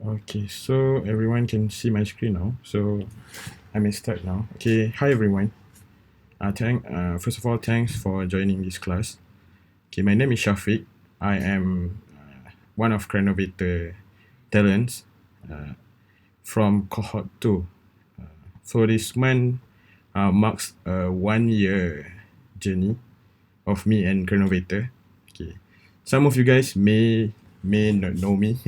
Okay, so everyone can see my screen now. So I may start now. Okay, hi everyone. First of all, thanks for joining this class. Okay, my name is Shahfiq. I am one of Crenovator talents from cohort 2. So this month marks a 1 year journey of me and Crenovator. Okay, some of you guys may not know me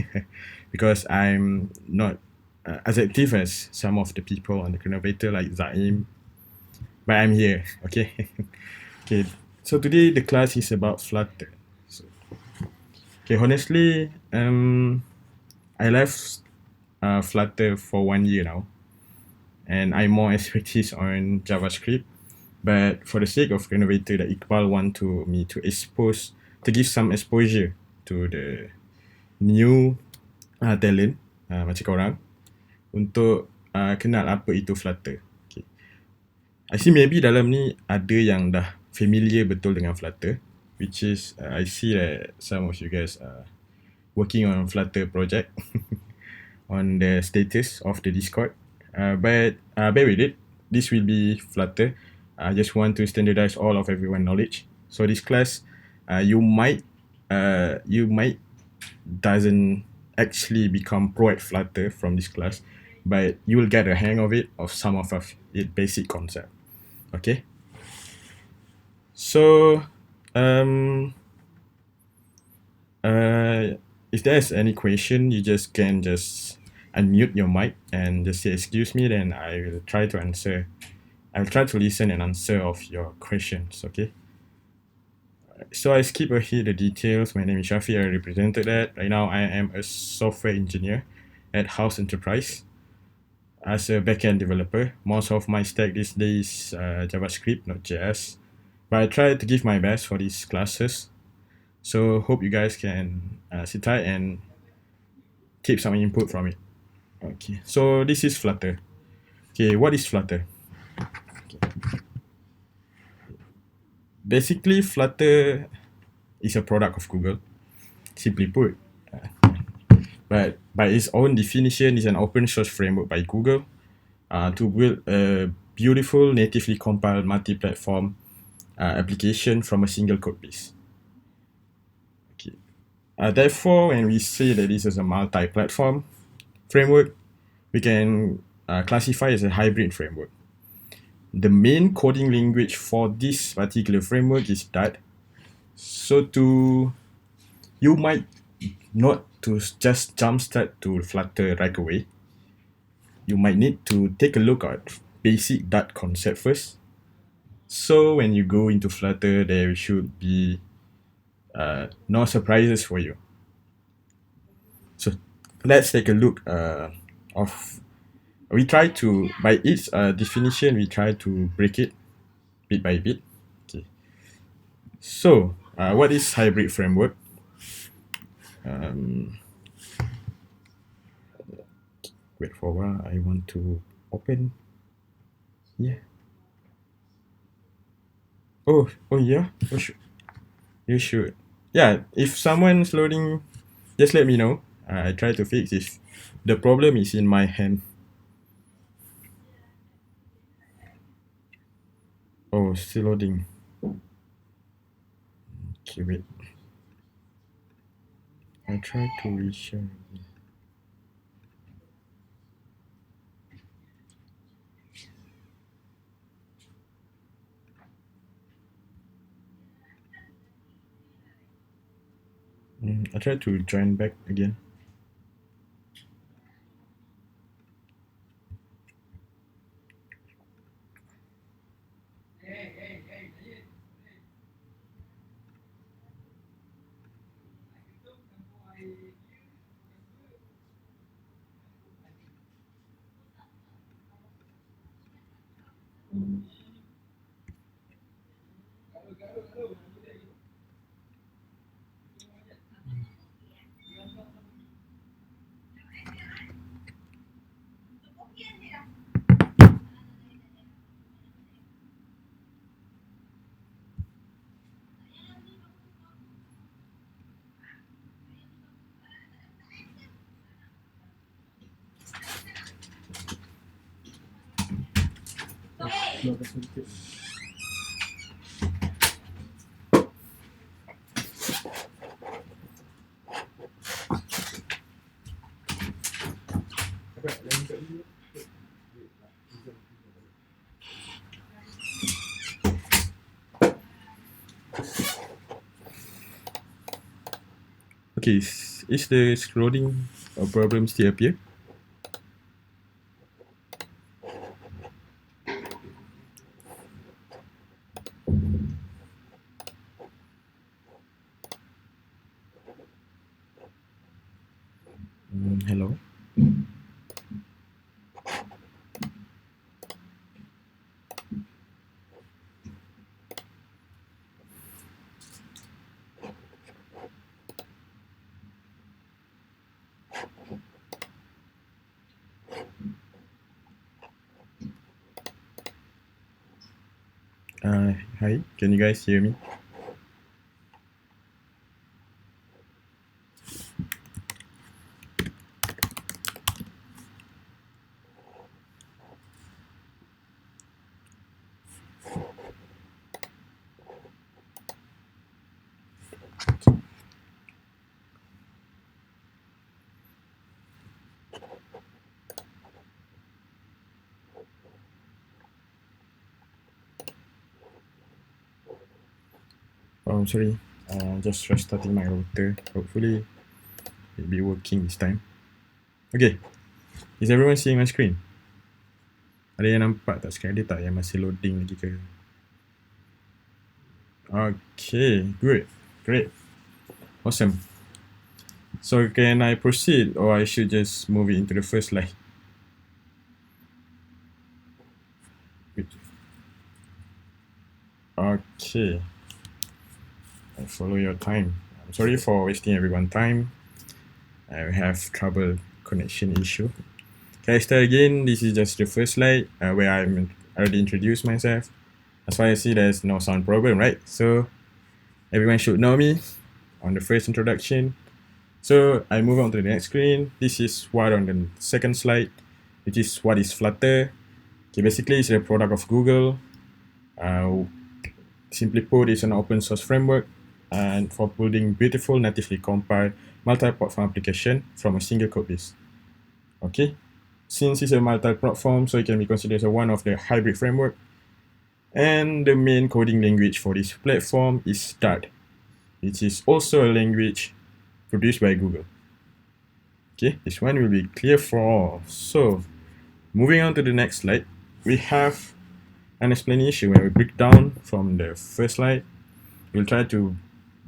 because I'm not as active as some of the people on the Crenovator like Zaim, but I'm here. Okay. Okay. So today the class is about Flutter. So, okay, honestly, I left Flutter for 1 year now, and I'm more expertise on JavaScript. But for the sake of Renovator, that Iqbal want me to give some exposure to the new talent macam korang untuk kenal apa itu Flutter. Okay. I see maybe dalam ni ada yang dah familiar betul dengan Flutter, which is I see that some of you guys are working on Flutter project on the status of the Discord. But bear with it. This will be Flutter. I just want to standardize all of everyone knowledge. So this class, you might doesn't actually become pro at Flutter from this class, but you will get a hang of it of some of its basic concept. Okay. So, if there's any question, you can just unmute your mic and just say excuse me. Then I will try to answer. I'll try to listen and answer of your questions. Okay. So I skip ahead the details. My name is Shahfiq. I represented that. Right now I am a software engineer at House Enterprise. As a backend developer, most of my stack these days JavaScript, not JS. But I try to give my best for these classes. So hope you guys can sit tight and keep some input from it. Okay, so this is Flutter. Okay, what is Flutter? Okay. Basically, Flutter is a product of Google, simply put. But by its own definition, it's an open source framework by Google to build a beautiful natively compiled multi-platform application from a single code base. Okay. Therefore, when we say that this is a multi-platform framework, we can classify as a hybrid framework. The main coding language for this particular framework is Dart. So you might not to just jumpstart to Flutter right away. You might need to take a look at basic Dart concept first. So when you go into Flutter, there should be no surprises for you. So let's take a look of. We try to, by its definition, we try to break it bit by bit. Okay. So what is hybrid framework? Wait for a while. I want to open. Yeah. Oh yeah. You should. Yeah. If someone's loading, just let me know. I try to fix if the problem is in my hand. Oh, still loading. Okay, wait. I try to reshare. I try to join back again. Okay, is the scrolling problem still appear? Hello. Hi, can you guys hear me? Oh, sorry. Just restarting my router. Hopefully, it'll be working this time. Okay. Is everyone seeing my screen? Ada yang nampak tak screen dia tak yang masih loading lagi ke? Okay, good. Great. Awesome. So can I proceed or I should just move it into the first slide? Okay. I follow your time. I'm sorry for wasting everyone's time. I have trouble connection issue. Okay, I start again. This is just the first slide where I'm already introduced myself. As far as I see, there's no sound problem, right? So everyone should know me on the first introduction. So I move on to the next screen. This is what on the second slide, which is what is Flutter. Okay, basically it's a product of Google. Simply put, it's an open source framework and for building beautiful natively compiled multi-platform application from a single code base. Okay, since it's a multi-platform, so it can be considered as one of the hybrid framework. And the main coding language for this platform is Dart, which is also a language produced by Google. Okay, this one will be clear for all. So, moving on to the next slide, we have an explanation where we break down from the first slide. We'll try to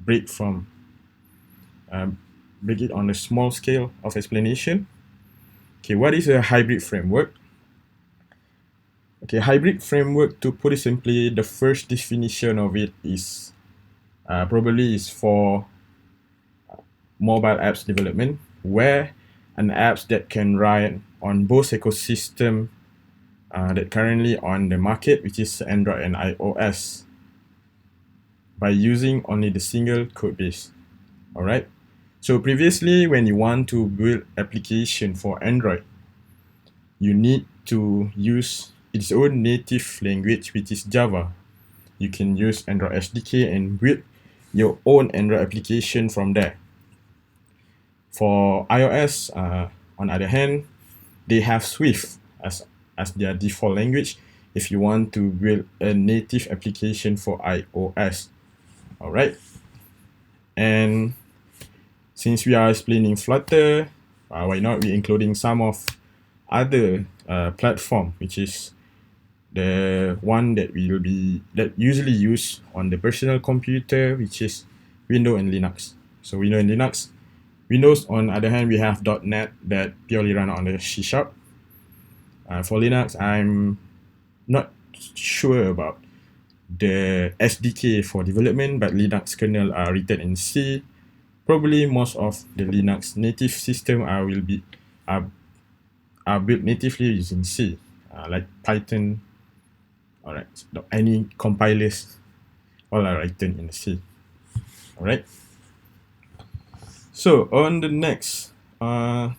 break it on a small scale of explanation. Okay, what is a hybrid framework? Okay, hybrid framework, to put it simply, the first definition of it is probably is for mobile apps development, where an apps that can run on both ecosystem that currently on the market, which is Android and iOS, by using only the single code base. All right. So previously, when you want to build application for Android, you need to use its own native language, which is Java. You can use Android SDK and build your own Android application from there. For iOS, on the other hand, they have Swift as their default language if you want to build a native application for iOS. All right. And since we are explaining Flutter, why not we including some of other platform, which is the one that usually used on the personal computer, which is Windows and Linux. So Windows and Linux. Windows, on the other hand, we have .NET that purely run on the C#. For Linux, I'm not sure about the SDK for development, but Linux kernel are written in C. Probably most of the Linux native system are built natively using C, like Python. Alright, any compilers, all are written in C. Alright. So on the next,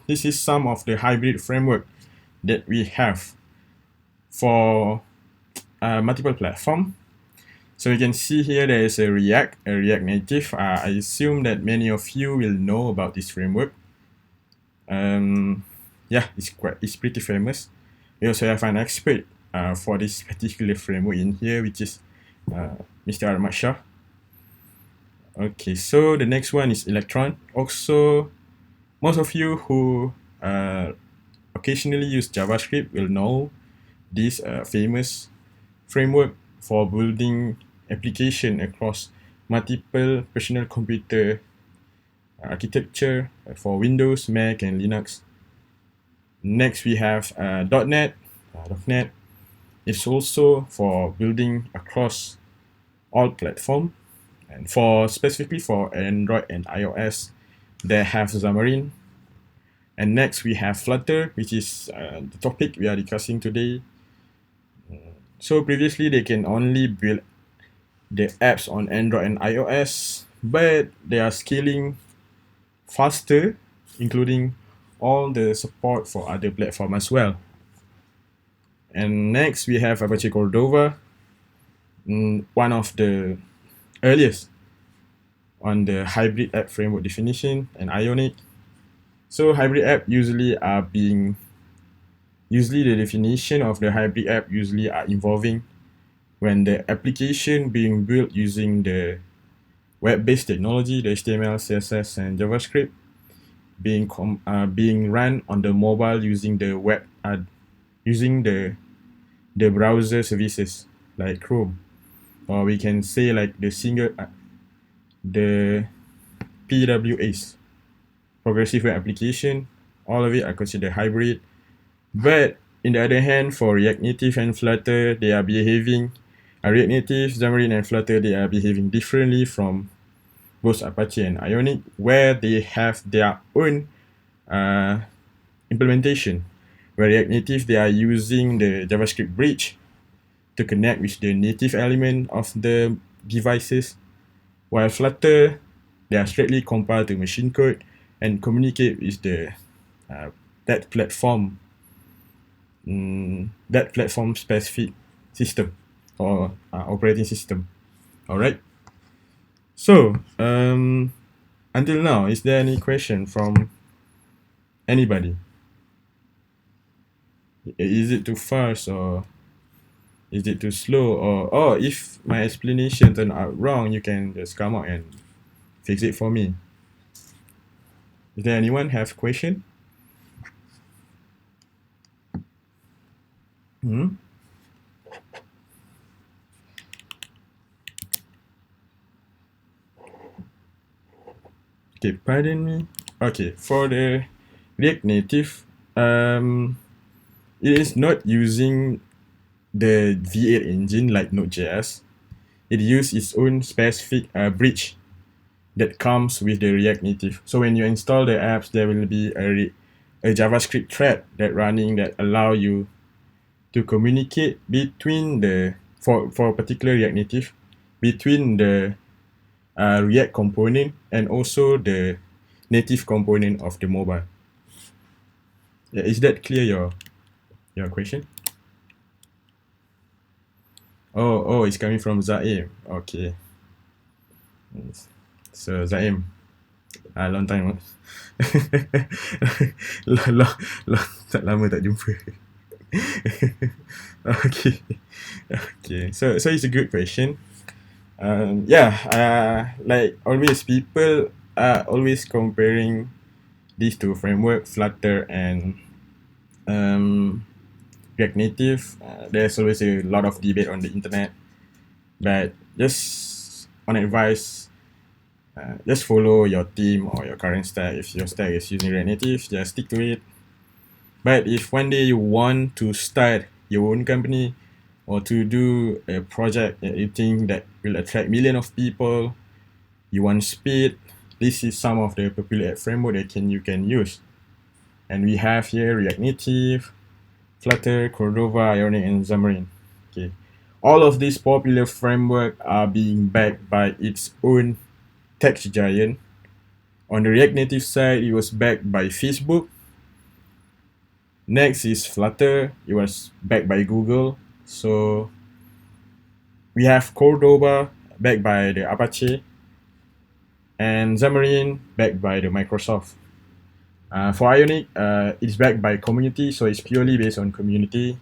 this is some of the hybrid framework that we have for multiple platform. So you can see here there is a React Native. I assume that many of you will know about this framework. Yeah, it's pretty famous. We also have an expert for this particular framework in here, which is Mr. Shah. Okay, so the next one is Electron. Also, most of you who occasionally use JavaScript will know this famous framework for building application across multiple personal computer architecture for Windows, Mac, and Linux. Next, we have .NET. .NET is also for building across all platforms, and specifically for Android and iOS, they have Xamarin. And next, we have Flutter, which is the topic we are discussing today. So previously, they can only build the apps on Android and iOS, but they are scaling faster, including all the support for other platforms as well. And next, we have Apache Cordova, one of the earliest on the hybrid app framework definition, and Ionic. So hybrid app usually the definition of the hybrid app usually are involving when the application being built using the web-based technology, the HTML, CSS, and JavaScript, being run on the mobile using the web, using the browser services like Chrome, or we can say like the PWAs, progressive web application. All of it are considered hybrid. But in the other hand, for React Native and Flutter, they are behaving. React Native, Xamarin, and Flutter, they are behaving differently from both Apache and Ionic, where they have their own implementation. Where React Native, they are using the JavaScript bridge to connect with the native element of the devices, while Flutter, they are straightly compiled to machine code and communicate with the that platform specific system or operating system. All right. So until now, is there any question from anybody? Is it too fast, or is it too slow, or if my explanation turned out wrong, you can just come out and fix it for me. Is there anyone have question? Okay, pardon me. Okay, for the React Native, it is not using the V8 engine like Node.js. It uses its own specific bridge that comes with the React Native. So when you install the apps, there will be a JavaScript thread that running that allow you to communicate between for a particular React Native, between the React component and also the native component of the mobile. Yeah, is that clear, your question? Oh, it's coming from Zaim. Okay. So Zaim, long time. Tak lama tak jumpa. Okay. So it's a good question. Like always, people are always comparing these two frameworks, Flutter and React Native. There's always a lot of debate on the internet, but just on advice, just follow your team or your current stack. If your stack is using React Native, just stick to it. But if one day you want to start your own company or to do a project that you think that will attract millions of people, you want speed, this is some of the popular framework that you can use. And we have here React Native, Flutter, Cordova, Ionic, and Xamarin. Okay, all of these popular frameworks are being backed by its own tech giant. On the React Native side, it was backed by Facebook. Next is Flutter. It was backed by Google. So we have Cordova backed by the Apache and Xamarin backed by the Microsoft. For Ionic, it's backed by community, so it's purely based on community.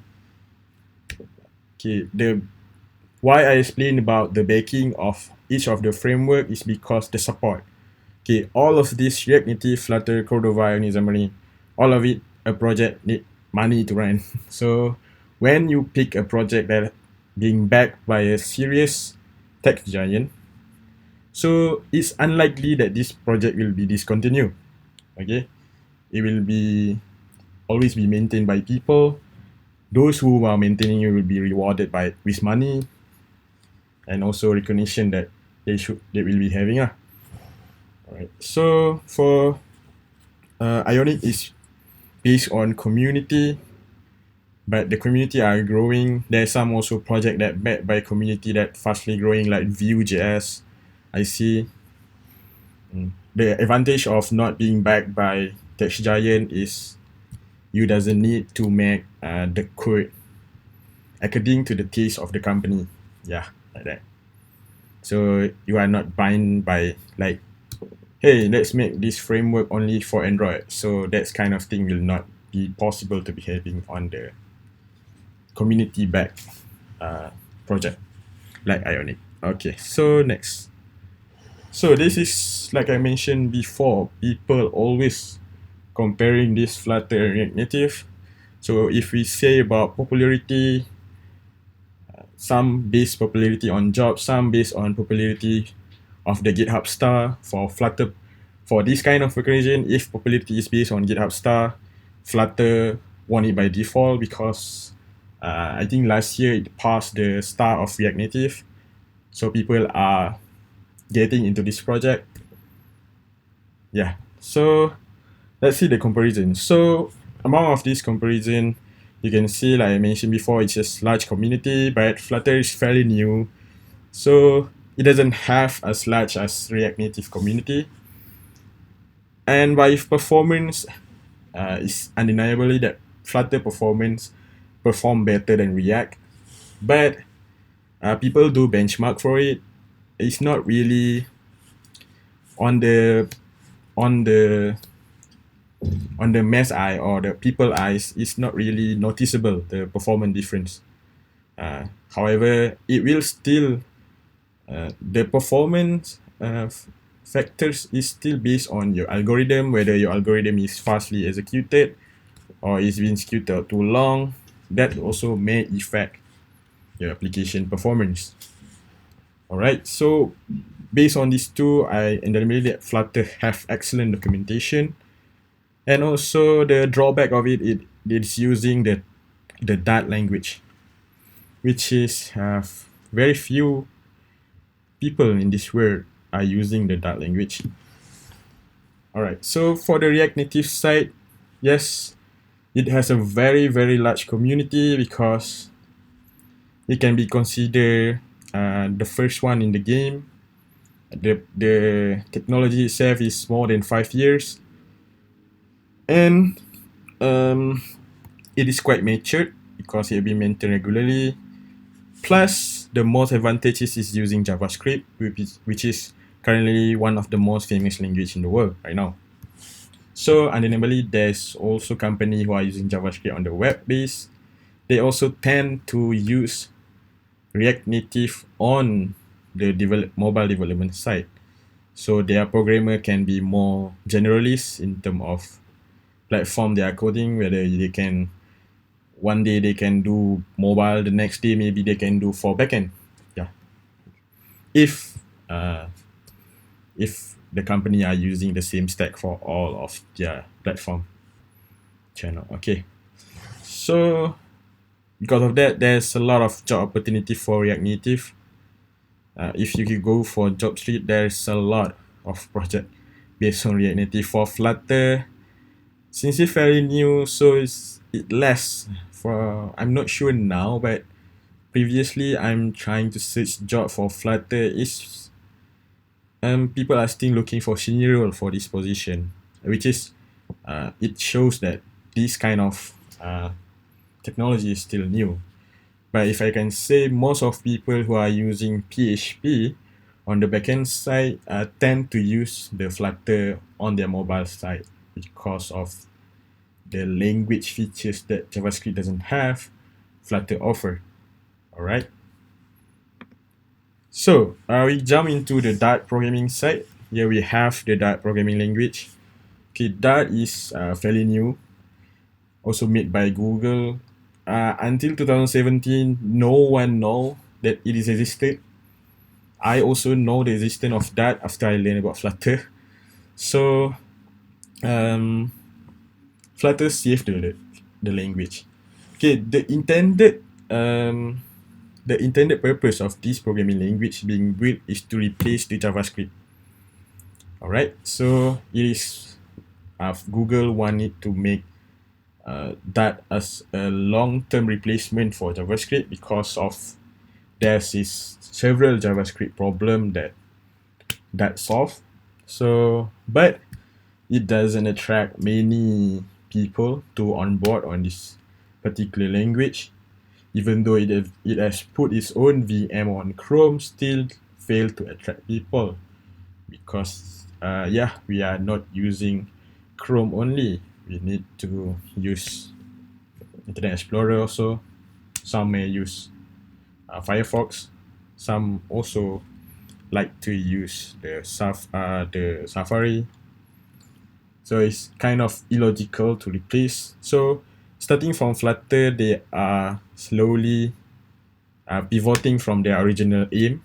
Okay, the why I explain about the backing of each of the framework is because the support. Okay, all of this React Native, Flutter, Cordova, Ionic, Xamarin, all of it, a project need money to run. So when you pick a project that being backed by a serious tech giant, so it's unlikely that this project will be discontinued. Okay, it will be always be maintained by people. Those who are maintaining it will be rewarded with money and also recognition that they will be having. Alright. So for Ionic is based on community, but the community are growing. There's some also project that backed by community that fastly growing, like Vue.js. I see. The advantage of not being backed by tech giant is you doesn't need to make the code according to the taste of the company. Yeah, like that. So you are not bound by like, hey, let's make this framework only for Android. So that kind of thing will not be possible to be having on the community-backed project like Ionic. Okay, so next. So this is, like I mentioned before, people always comparing this Flutter and React Native. So if we say about popularity, some based popularity on jobs, some based on popularity of the GitHub star. For Flutter, for this kind of occasion, if popularity is based on GitHub star, Flutter won it by default because I think last year it passed the star of React Native. So people are getting into this project. Yeah, so let's see the comparison. So among of this comparison, you can see, like I mentioned before, it's just large community, but Flutter is fairly new. So it doesn't have as large as React Native community. And by performance, it's undeniably that Flutter performance perform better than React. But people do benchmark for it. It's not really on the mass eye or the people eyes. It's not really noticeable, the performance difference. However, it will still the performance factors is still based on your algorithm, whether your algorithm is fastly executed or is being executed too long. That also may affect your application performance. Alright, so based on these two, I believe that Flutter have excellent documentation, and also the drawback of it's using the Dart language, which is very few people in this world are using the Dart language. Alright, so for the React Native side, yes, it has a very, very large community because it can be considered the first one in the game. The technology itself is more than 5 years, and it is quite matured because it has been maintained regularly. Plus, the most advantages is using JavaScript, which is currently one of the most famous language in the world right now. So undeniably, there's also company who are using JavaScript on the web base. They also tend to use React Native on the mobile development side. So their programmer can be more generalist in terms of platform they are coding, whether they can one day they can do mobile, the next day maybe they can do for backend. Yeah. If the company are using the same stack for all of their platform channel. Okay. So because of that, there's a lot of job opportunity for React Native. If you could go for job street, there's a lot of project based on React Native. For Flutter, since it's fairly new, so it less. For I'm not sure now, but previously I'm trying to search job for Flutter. Is people are still looking for senior role for this position, which is it shows that this kind of technology is still new. But if I can say, most of people who are using PHP on the backend side tend to use the Flutter on their mobile side because of the language features that JavaScript doesn't have, Flutter offer. All right. So we jump into the Dart programming side. Here we have the Dart programming language. Okay, Dart is fairly new, also made by Google. Until 2017, no one know that it is existed. I also know the existence of Dart after I learned about Flutter. So Flutter saved the language. Okay, the intended purpose of this programming language being built is to replace the JavaScript. All right, so it is Google wanted to make that as a long-term replacement for JavaScript because of there's several JavaScript problem that solve. So, but it doesn't attract many people to onboard on this particular language. Even though it has put its own VM on Chrome, still fail to attract people because we are not using Chrome only. We need to use Internet Explorer also. Some may use Firefox. Some also like to use the Safari. So it's kind of illogical to replace. So starting from Flutter, they are slowly pivoting from their original aim,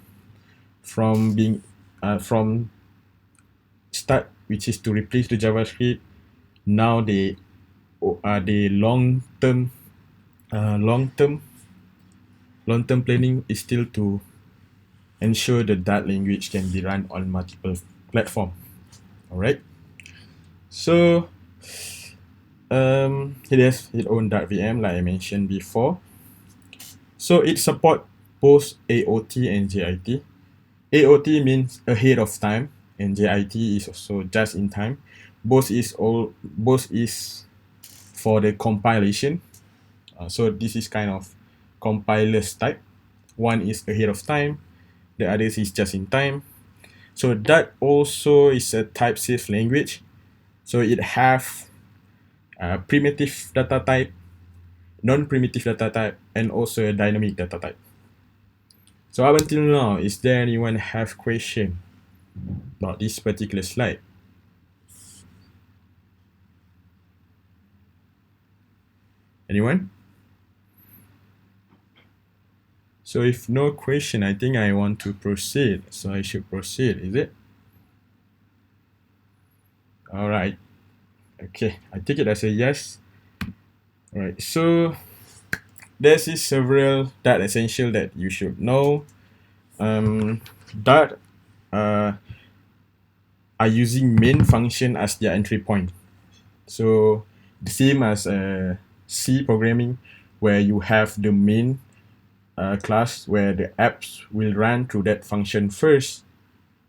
from being from start, which is to replace the JavaScript. Now they long term planning is still to ensure that that language can be run on multiple platforms. All right. So it has its own Dart VM, like I mentioned before. So it supports both AOT and JIT. AOT means ahead of time, and JIT is also just in time. Both is for the compilation. So this is kind of compiler's type. One is ahead of time, the other is just in time. So that also is a type-safe language. So it have primitive data type, non-primitive data type, and also a dynamic data type. So up until now, is there anyone have question about this particular slide? Anyone? So if no question, I think I want to proceed. So I should proceed, is it? All right. Okay, I take it as a yes. All right, so there's several Dart essential that you should know. Dart are using main function as their entry point. So the same as C programming, where you have the main class where the apps will run through that function first,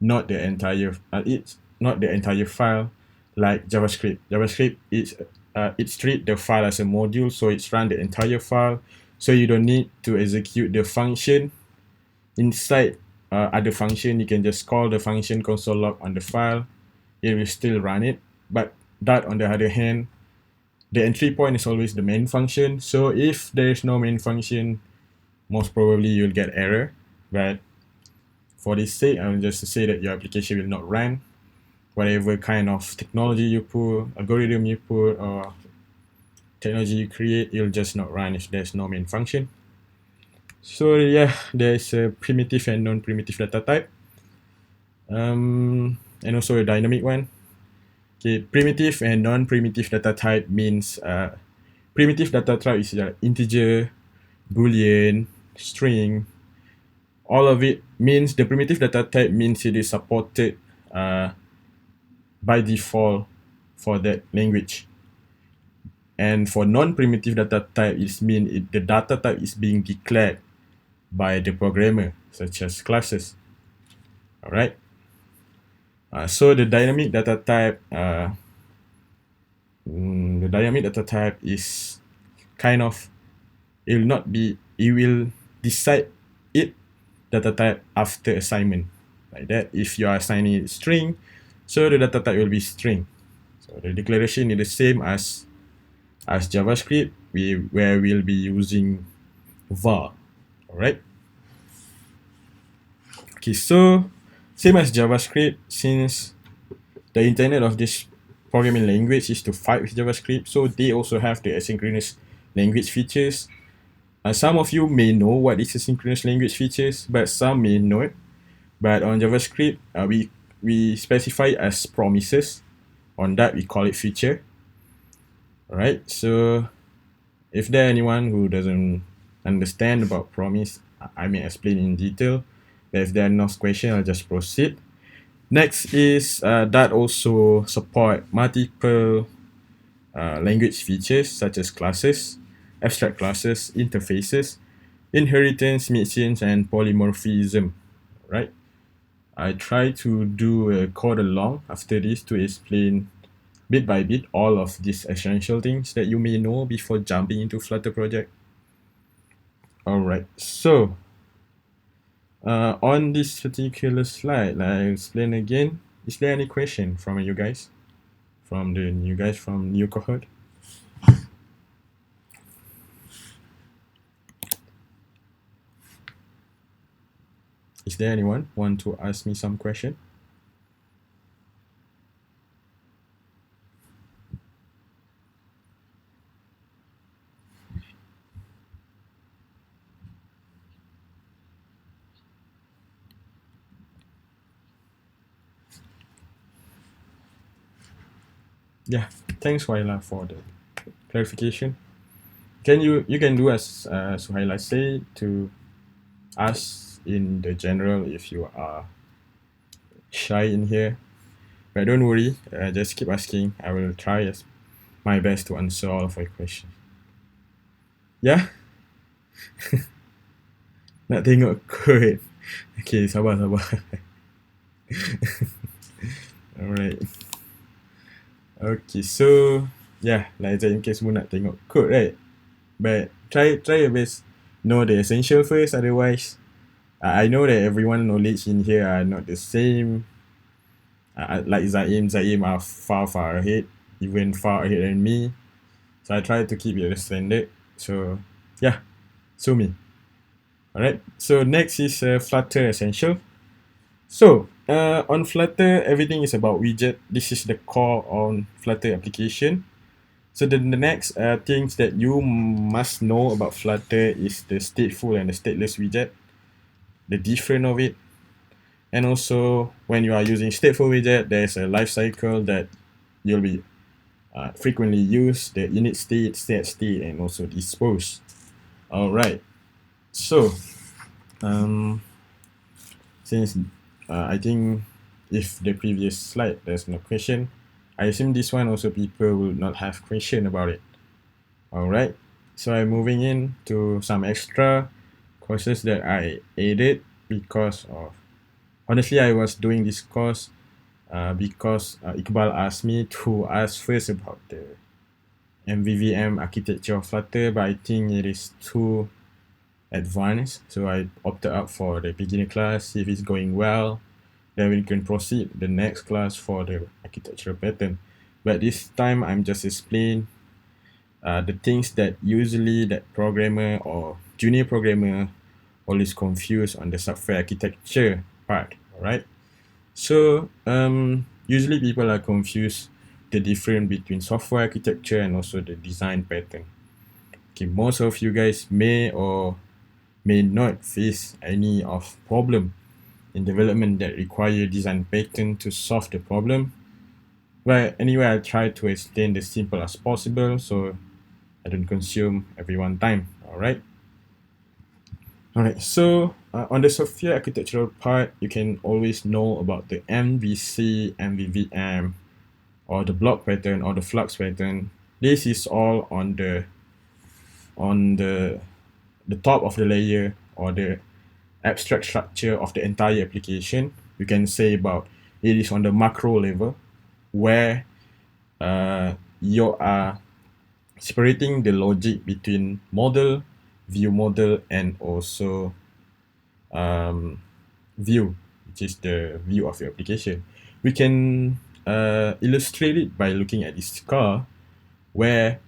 not the entire it's not the entire file like JavaScript. JavaScript is it treat the file as a module, so it's run the entire file. So you don't need to execute the function inside other function. You can just call the function console log on the file. It will still run it. But that, on the other hand, the entry point is always the main function. So if there is no main function, most probably you'll get error. But for this sake, I will just say that your application will not run. Whatever kind of technology you put, algorithm you put, or technology you create, it'll just not run if there's no main function. So yeah, there's a primitive and non-primitive data type, and also a dynamic one. Okay, primitive and non-primitive data type means primitive data type is integer, boolean, string. All of it means the primitive data type means it is supported by default for that language. And for non-primitive data type, it means the data type is being declared by the programmer, such as classes. All right. So the dynamic data type is kind of, it it will decide it data type after assignment, like that. If you are assigning it string, so the data type will be string. So the declaration is the same as JavaScript, where we'll be using var. All right. Okay, so same as JavaScript, since the intent of this programming language is to fight with JavaScript, so they also have the asynchronous language features. Some of you may know what is asynchronous language features, but some may not. But on JavaScript, we specify as promises. On that, we call it feature. All right. So if there anyone who doesn't understand about promise, I may explain in detail. But if there are no questions, I'll just proceed. Next is that also support multiple language features such as classes, abstract classes, interfaces, inheritance, mixins, and polymorphism. Right? I try to do a code along after this to explain bit by bit all of these essential things that you may know before jumping into Flutter project. Alright, so on this particular slide, I'll explain again. Is there any question from you guys? From the new guys from new cohort? Is there anyone want to ask me some question? Yeah, thanks Waila for the clarification. You can do as Suhaila say to ask in the general if you are shy in here, but don't worry, just keep asking. I will try my best to answer all of your questions. Yeah. Nak tengok kod. Okay, sabar. Alright. Okay, so yeah, like in case semua nak tengok code, right? But try your best know the essential first. Otherwise, I know that everyone knowledge in here are not the same. Like Zaim are far ahead, even far ahead than me. So I try to keep it the standard. So yeah, so me. Alright, so next is Flutter Essential. So on Flutter, everything is about widget. This is the core on Flutter application. So the next things that you must know about Flutter is the stateful and the stateless widget, the difference of it. And also when you are using stateful widget, there's a life cycle that you'll be frequently used, the init state, set state, and also dispose. All right. So since I think if the previous slide there's no question, I assume this one also people will not have question about it. All right. So I'm moving in to some extra courses that I added because of, honestly, I was doing this course because Iqbal asked me to ask first about the MVVM architecture of Flutter, but I think it is too advanced, so I opted out for the beginner class. If it's going well, then we can proceed the next class for the architectural pattern. But this time I'm just explain the things that usually that programmer or junior programmer always confuse on the software architecture part. All right, so usually people are confused the difference between software architecture and also the design pattern. Okay, most of you guys may or may not face any of problem in development that require design pattern to solve the problem. But anyway, I'll try to explain as simple as possible so I don't consume everyone's time. Alright, so on the software architectural part, you can always know about the MVC, MVVM, or the block pattern or the flux pattern. This is all on the top of the layer or the abstract structure of the entire application. You can say about it is on the macro level where you are separating the logic between model, view model, and also view, which is the view of your application. We can illustrate it by looking at this car, where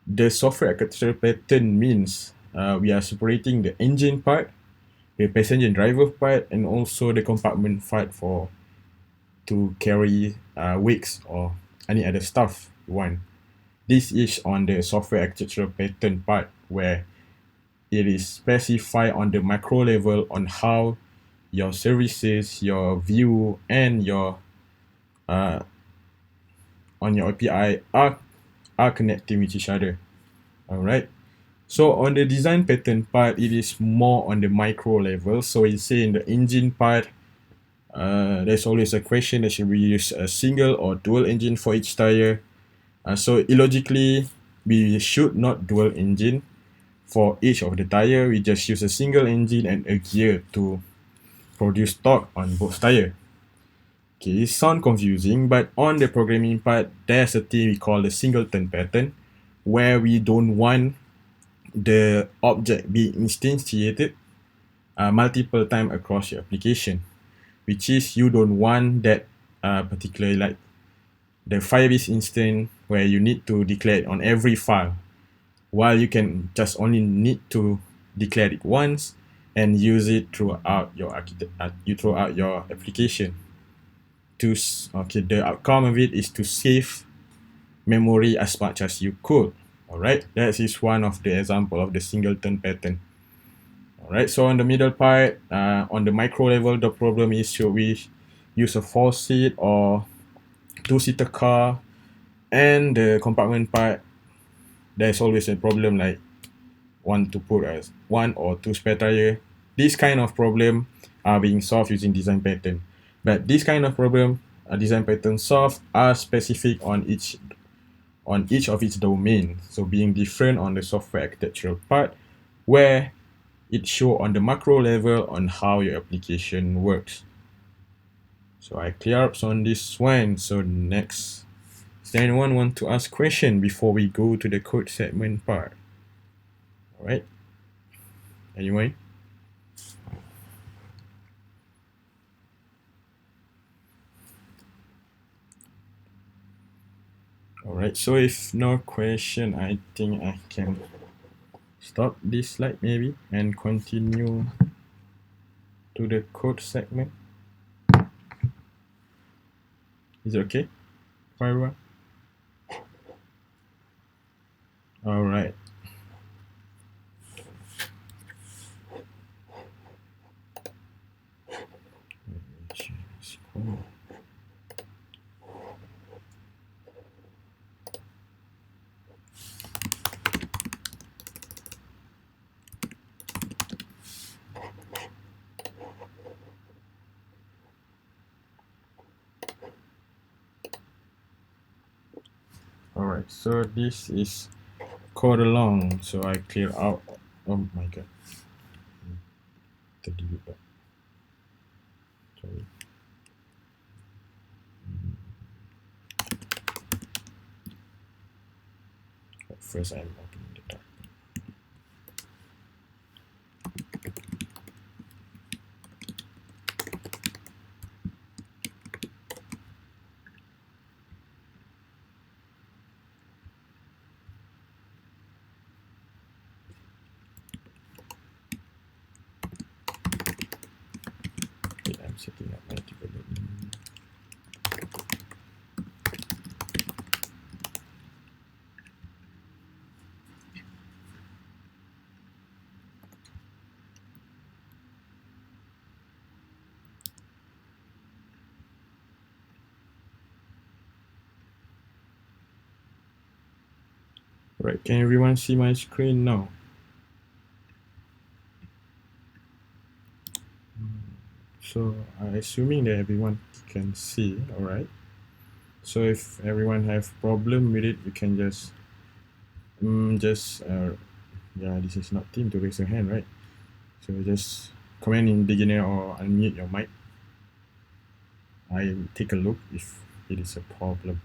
the software architecture pattern means we are separating the engine part, the passenger and driver part, and also the compartment part for to carry weights or any other stuff you want. This is on the software architecture pattern part, where it is specified on the macro level on how your services, your view, and your on your API are connecting with each other. All right. So on the design pattern part, it is more on the micro level. So you say in the engine part, there's always a question that should we use a single or dual engine for each tire. So illogically, we should not dual engine for each of the tire. We just use a single engine and a gear to produce torque on both tire. Okay, it sounds confusing, but on the programming part, there's a thing we call the singleton pattern, where we don't want the object being instantiated multiple times across your application, which is you don't want that particularly like the Firebase instance where you need to declare it on every file, while you can just only need to declare it once and use it throughout your application. The outcome of it is to save memory as much as you could. All right, that is one of the example of the singleton pattern. All right, so on the middle part, on the micro level, the problem is should we use a 4-seat or 2-seater car, and the compartment part, there's always a problem like want to put as 1 or 2 spare tire. This kind of problem are being solved using design pattern, but this kind of problem design pattern solved are specific on each of its domain, so being different on the software architectural part, where it show on the macro level on how your application works. So I clear up on this one. So next, does anyone want to ask question before we go to the code segment part? All right, anyone? All right, so if no question, I think I can stop this slide maybe and continue to the code segment. Is it okay for everyone? All right. Alright, so this is code along, so I clear out. Oh my god. To delete that. Sorry. First, I'm opening the tab. Okay, I'm setting up my development. Right, can everyone see my screen now? So I'm assuming that everyone can see. All right, so if everyone have problem with it, you can just yeah, this is not team to raise your hand, right? So just comment in beginner or unmute your mic. I'll take a look if it is a problem.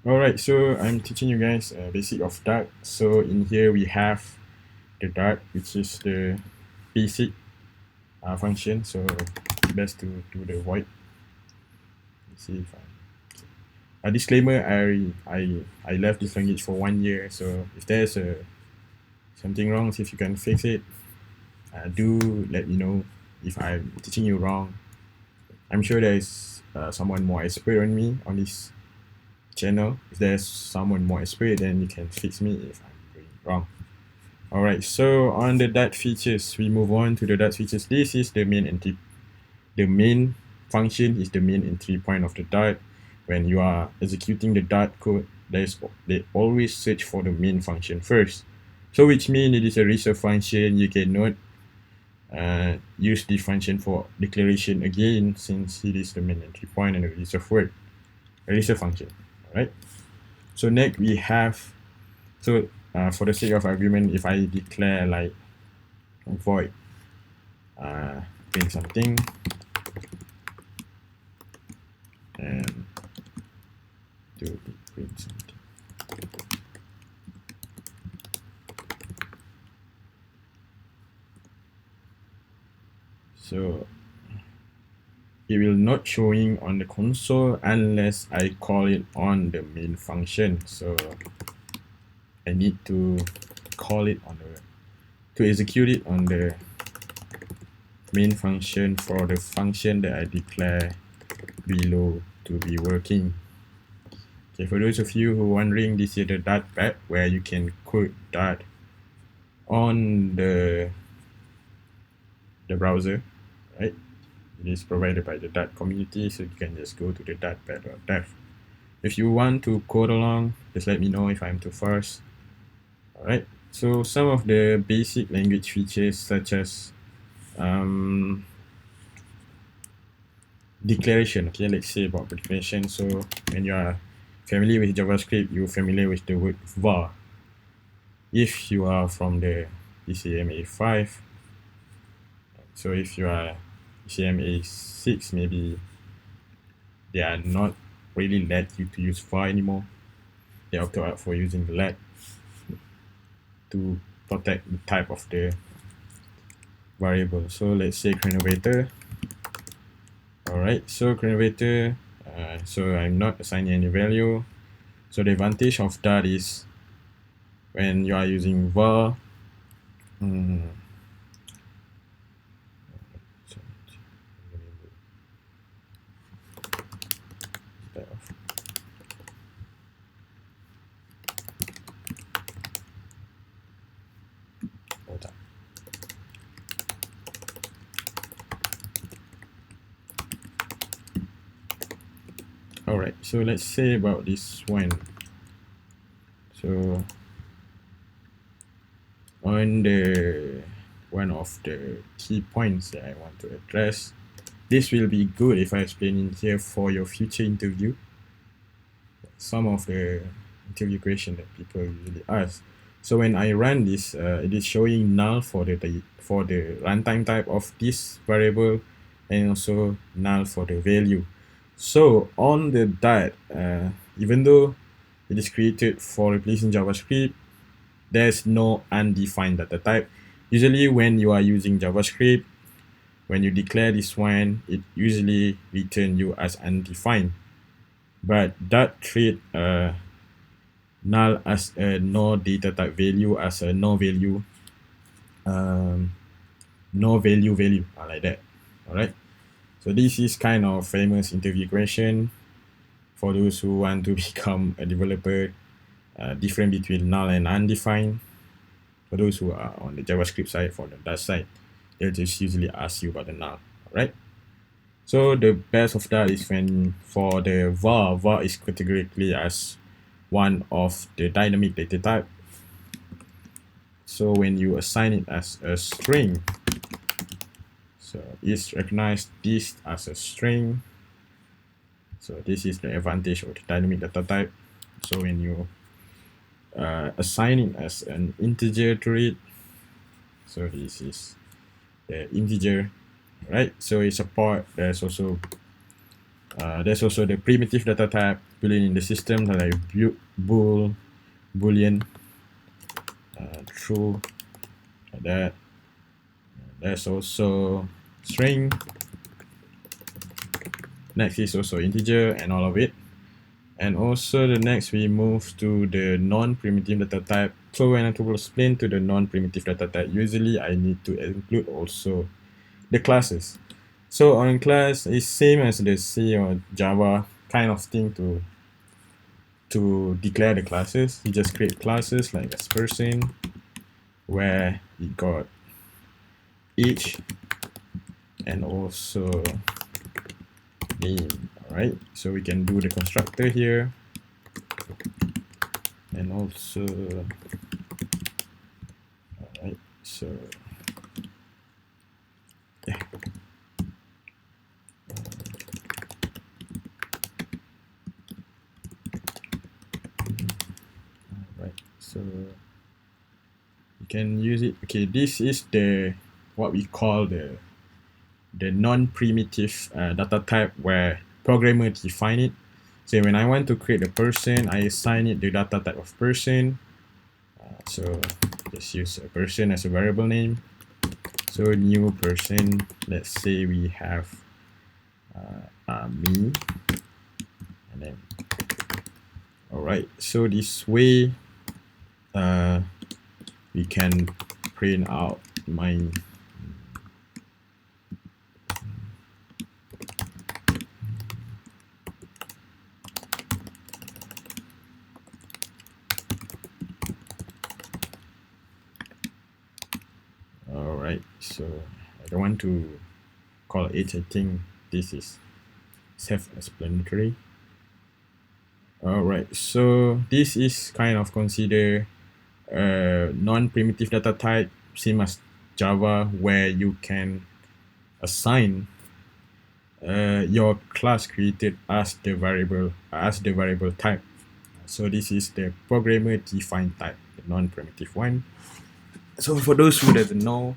Alright, so I'm teaching you guys basic of Dart. So in here we have the Dart, which is the basic function. So best to do the void. Let's see if a disclaimer, I left this language for 1 year, so if there's something wrong, see if you can fix it. Do let me know if I'm teaching you wrong. I'm sure there's someone more expert on me on this channel. If there's someone more expert, then you can fix me if I'm doing wrong. Alright, so on the Dart features, we move on to the Dart features. This is the main entry. The main function is the main entry point of the Dart. When you are executing the Dart code, they always search for the main function first. So which means it is a reserve function. You cannot use the function for declaration again, since it is the main entry point and a reserve word, a reserve function. Alright. So next we have, so for the sake of argument, if I declare like void print something and do print something. So it will not showing on the console unless I call it on the main function. So I need to call it on to execute it on the main function for the function that I declare below to be working. Okay, for those of you who are wondering, this is the Dart pad where you can code Dart on the browser, right? It is provided by the Dart community, so you can just go to the dartpad.dev. If you want to code along, just let me know if I'm too fast. Alright, so some of the basic language features such as declaration. Okay, let's say about declaration. So when you are familiar with JavaScript, you're familiar with the word var. If you are from the ECMA 5, so if you are ECMA 6, maybe they are not really let you to use var anymore. They opt out for using let to protect the type of the variable. So let's say Crenovator. Alright, so Crenovator, so I'm not assigning any value. So the advantage of that is when you are using var, alright, so let's say about this one. So on the one of the key points that I want to address, this will be good if I explain in here for your future interview. Some of the interview question that people usually ask. So when I run this, it is showing null for the runtime type of this variable, and also null for the value. So on the Dart, even though it is created for replacing JavaScript, there's no undefined data type. Usually when you are using JavaScript, when you declare this one, it usually return you as undefined. But that treat null as a no data type value as a no value value like that. All right, so this is kind of famous interview question for those who want to become a developer. Different between null and undefined. For those who are on the JavaScript side, for the Dart side, they'll just usually ask you about the null. All right, so the best of that is when for the var is categorically as one of the dynamic data type. So when you assign it as a string, so it's recognized this as a string. So this is the advantage of the dynamic data type. So when you assign it as an integer to it, so this is the integer, right? So it support, there's also There's also the primitive data type boolean in the system, like boolean, true, like that. There's also string. Next is also integer and all of it. And also the next we move to the non-primitive data type. So when I will explain to the non-primitive data type, usually I need to include also the classes. So on class is same as the C or Java kind of thing to declare the classes. You just create classes like as person, where you got each and also name. Alright, so we can do the constructor here, and also alright, so yeah. Alright, so you can use it. Okay, this is the what we call the non-primitive data type where programmer define it. So when I want to create a person, I assign it the data type of person. So just use a person as a variable name. So new person, let's say we have me, and then alright, so this way we can print out my alright, so I don't want to call it, I think this is self-explanatory. Alright, so this is kind of consider non-primitive data type, same as Java, where you can assign your class created as the variable type. So this is the programmer defined type, the non-primitive one. So for those who doesn't know,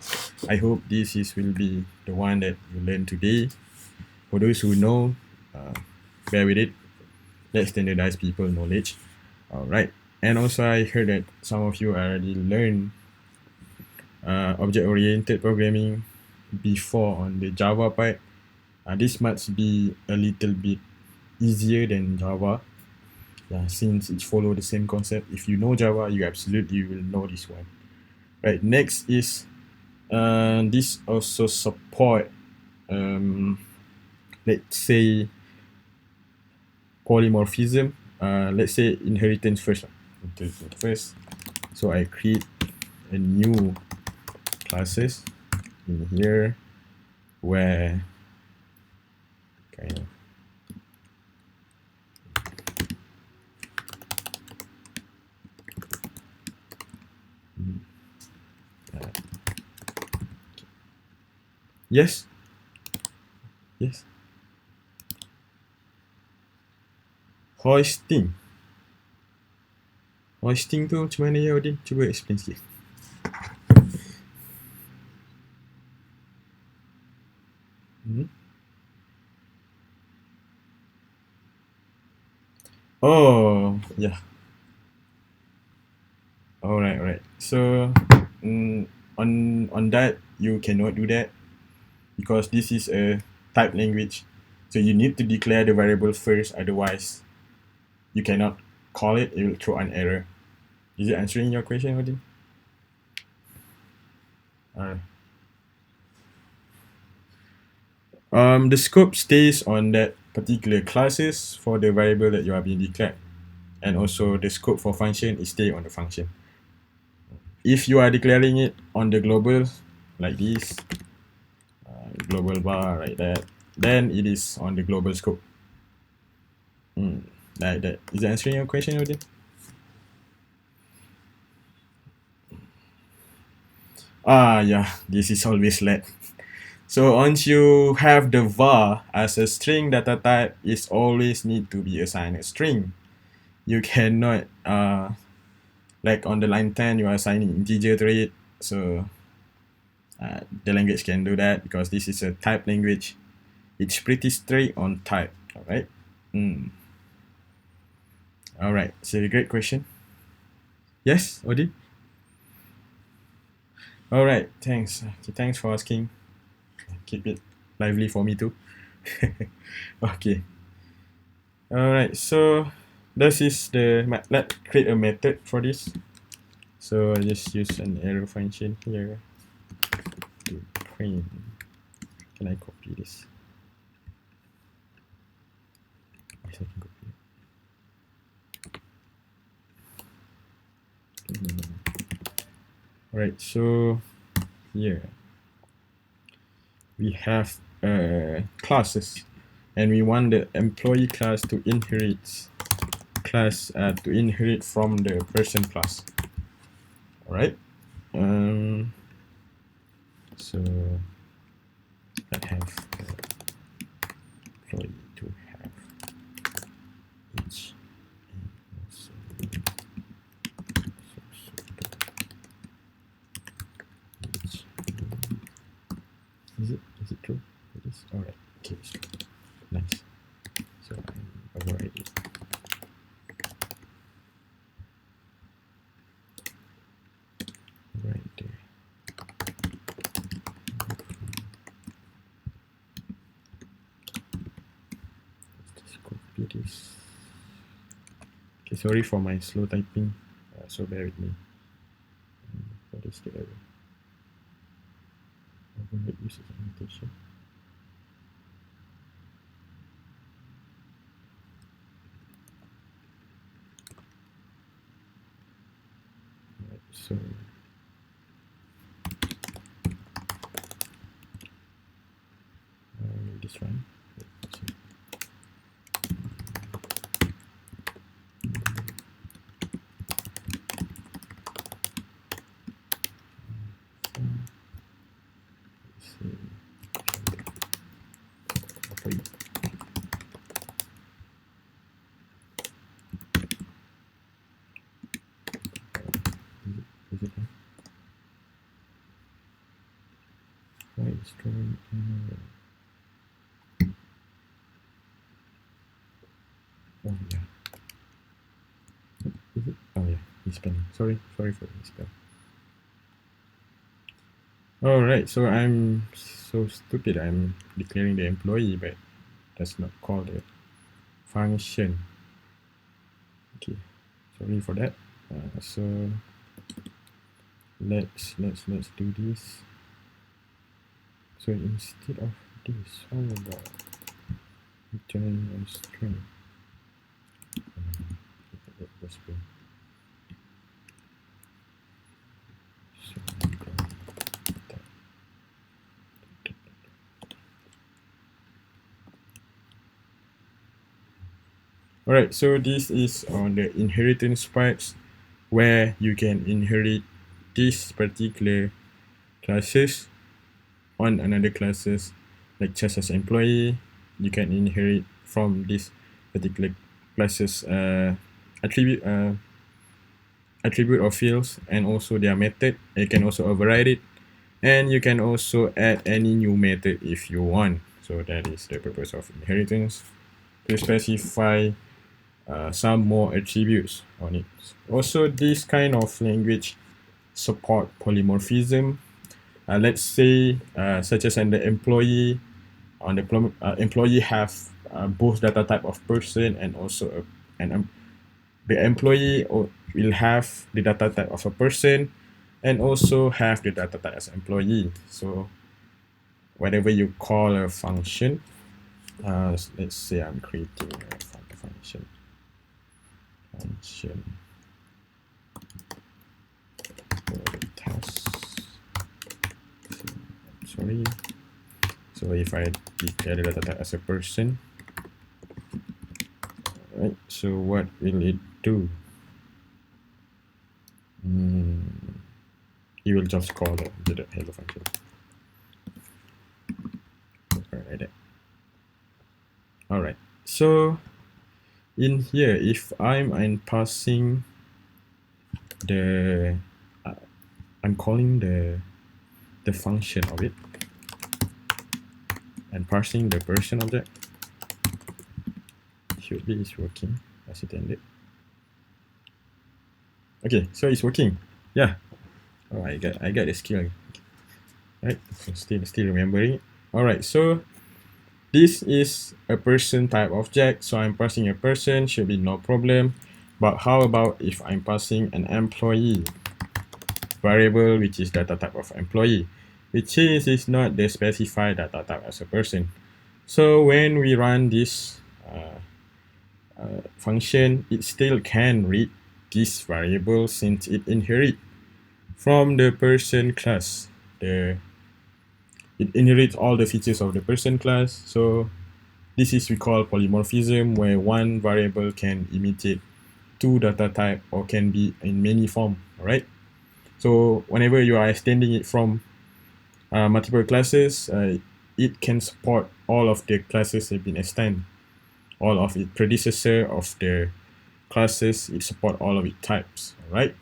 I hope this will be the one that you learn today. For those who know, bear with it. Let's standardize people knowledge. All right. And also I heard that some of you already learned object-oriented programming before on the Java part. This must be a little bit easier than Java, since it follows the same concept. If you know Java, you absolutely will know this one. Right. Next is this also support let's say polymorphism. Let's say inheritance first. So I create a new classes in here where kind of yes. Hoisting tu macam mana ya, Odin? Cuba explain sikit. Oh, yeah. Alright. So on that, you cannot do that because this is a type language. So you need to declare the variable first, otherwise you cannot call it, it will throw an error. Is it answering your question, Odin? The scope stays on that particular classes for the variable that you are being declared, and also the scope for function is stay on the function. If you are declaring it on the global like this, global bar like that, then it is on the global scope. Like that. Is that answering your question, Odin? Yeah, this is always let. So once you have the var as a string data type, it always need to be assigned a string. You cannot like on the line 10 you are assigning integer to it. So the language can do that because this is a type language. It's pretty strict on type. All right. All right. So a great question. Yes, Odi. All right. Thanks. Okay, thanks for asking. Keep it lively for me too. Okay. All right. So this is let's create a method for this. So I just use an arrow function here to print. Can I copy this? Yes, I can copy it. All right. So here we have classes, and we want the employee class to inherit from the person class. All right. So I have employee to have each. Is it true? It is. All right. Okay. So, nice. So I override it. Right there. Let's just copy this. Okay. Sorry for my slow typing. So bear with me. What is the error? Override uses annotation. So this one. Oh yeah. Is it? Oh yeah, misspelling. Sorry for the misspell. Alright, so I'm so stupid. I'm declaring the employee, but that's not called a function. Okay, sorry for that. So let's do this. So instead of this, how about return a string? Alright, so this is on the inheritance parts where you can inherit this particular classes on another classes, like just as employee. You can inherit from this particular classes attribute or fields, and also their method. You can also override it, and you can also add any new method if you want. So that is the purpose of inheritance, to specify some more attributes on it. Also, this kind of language support polymorphism. Let's say such as the employee employee have both data type of person and also the employee will have the data type of a person and also have the data type as employee. So whatever you call a function, let's say I'm creating a function. Task. Sorry. So if I declare the data type as a person, right? So what will it do? You will just call the hello function. Right. All right. So in here, if I'm passing the I'm calling the function of it and parsing the person object, execute this, working as intended. Okay, so it's working. Yeah. Oh, I got the skill. Right. So still remembering it. All right. So this is a person type object. So I'm passing a person, should be no problem. But how about if I'm passing an employee variable, which is data type of employee, which is not the specified data type as a person. So when we run this function, it still can read this variable since it inherits from the person class. It inherits all the features of the person class. So this is we call polymorphism, where one variable can imitate two data type or can be in many form. All right. So whenever you are extending it from multiple classes, it can support all of the classes that have been extended. All of its predecessor of the classes, it support all of its types. All right.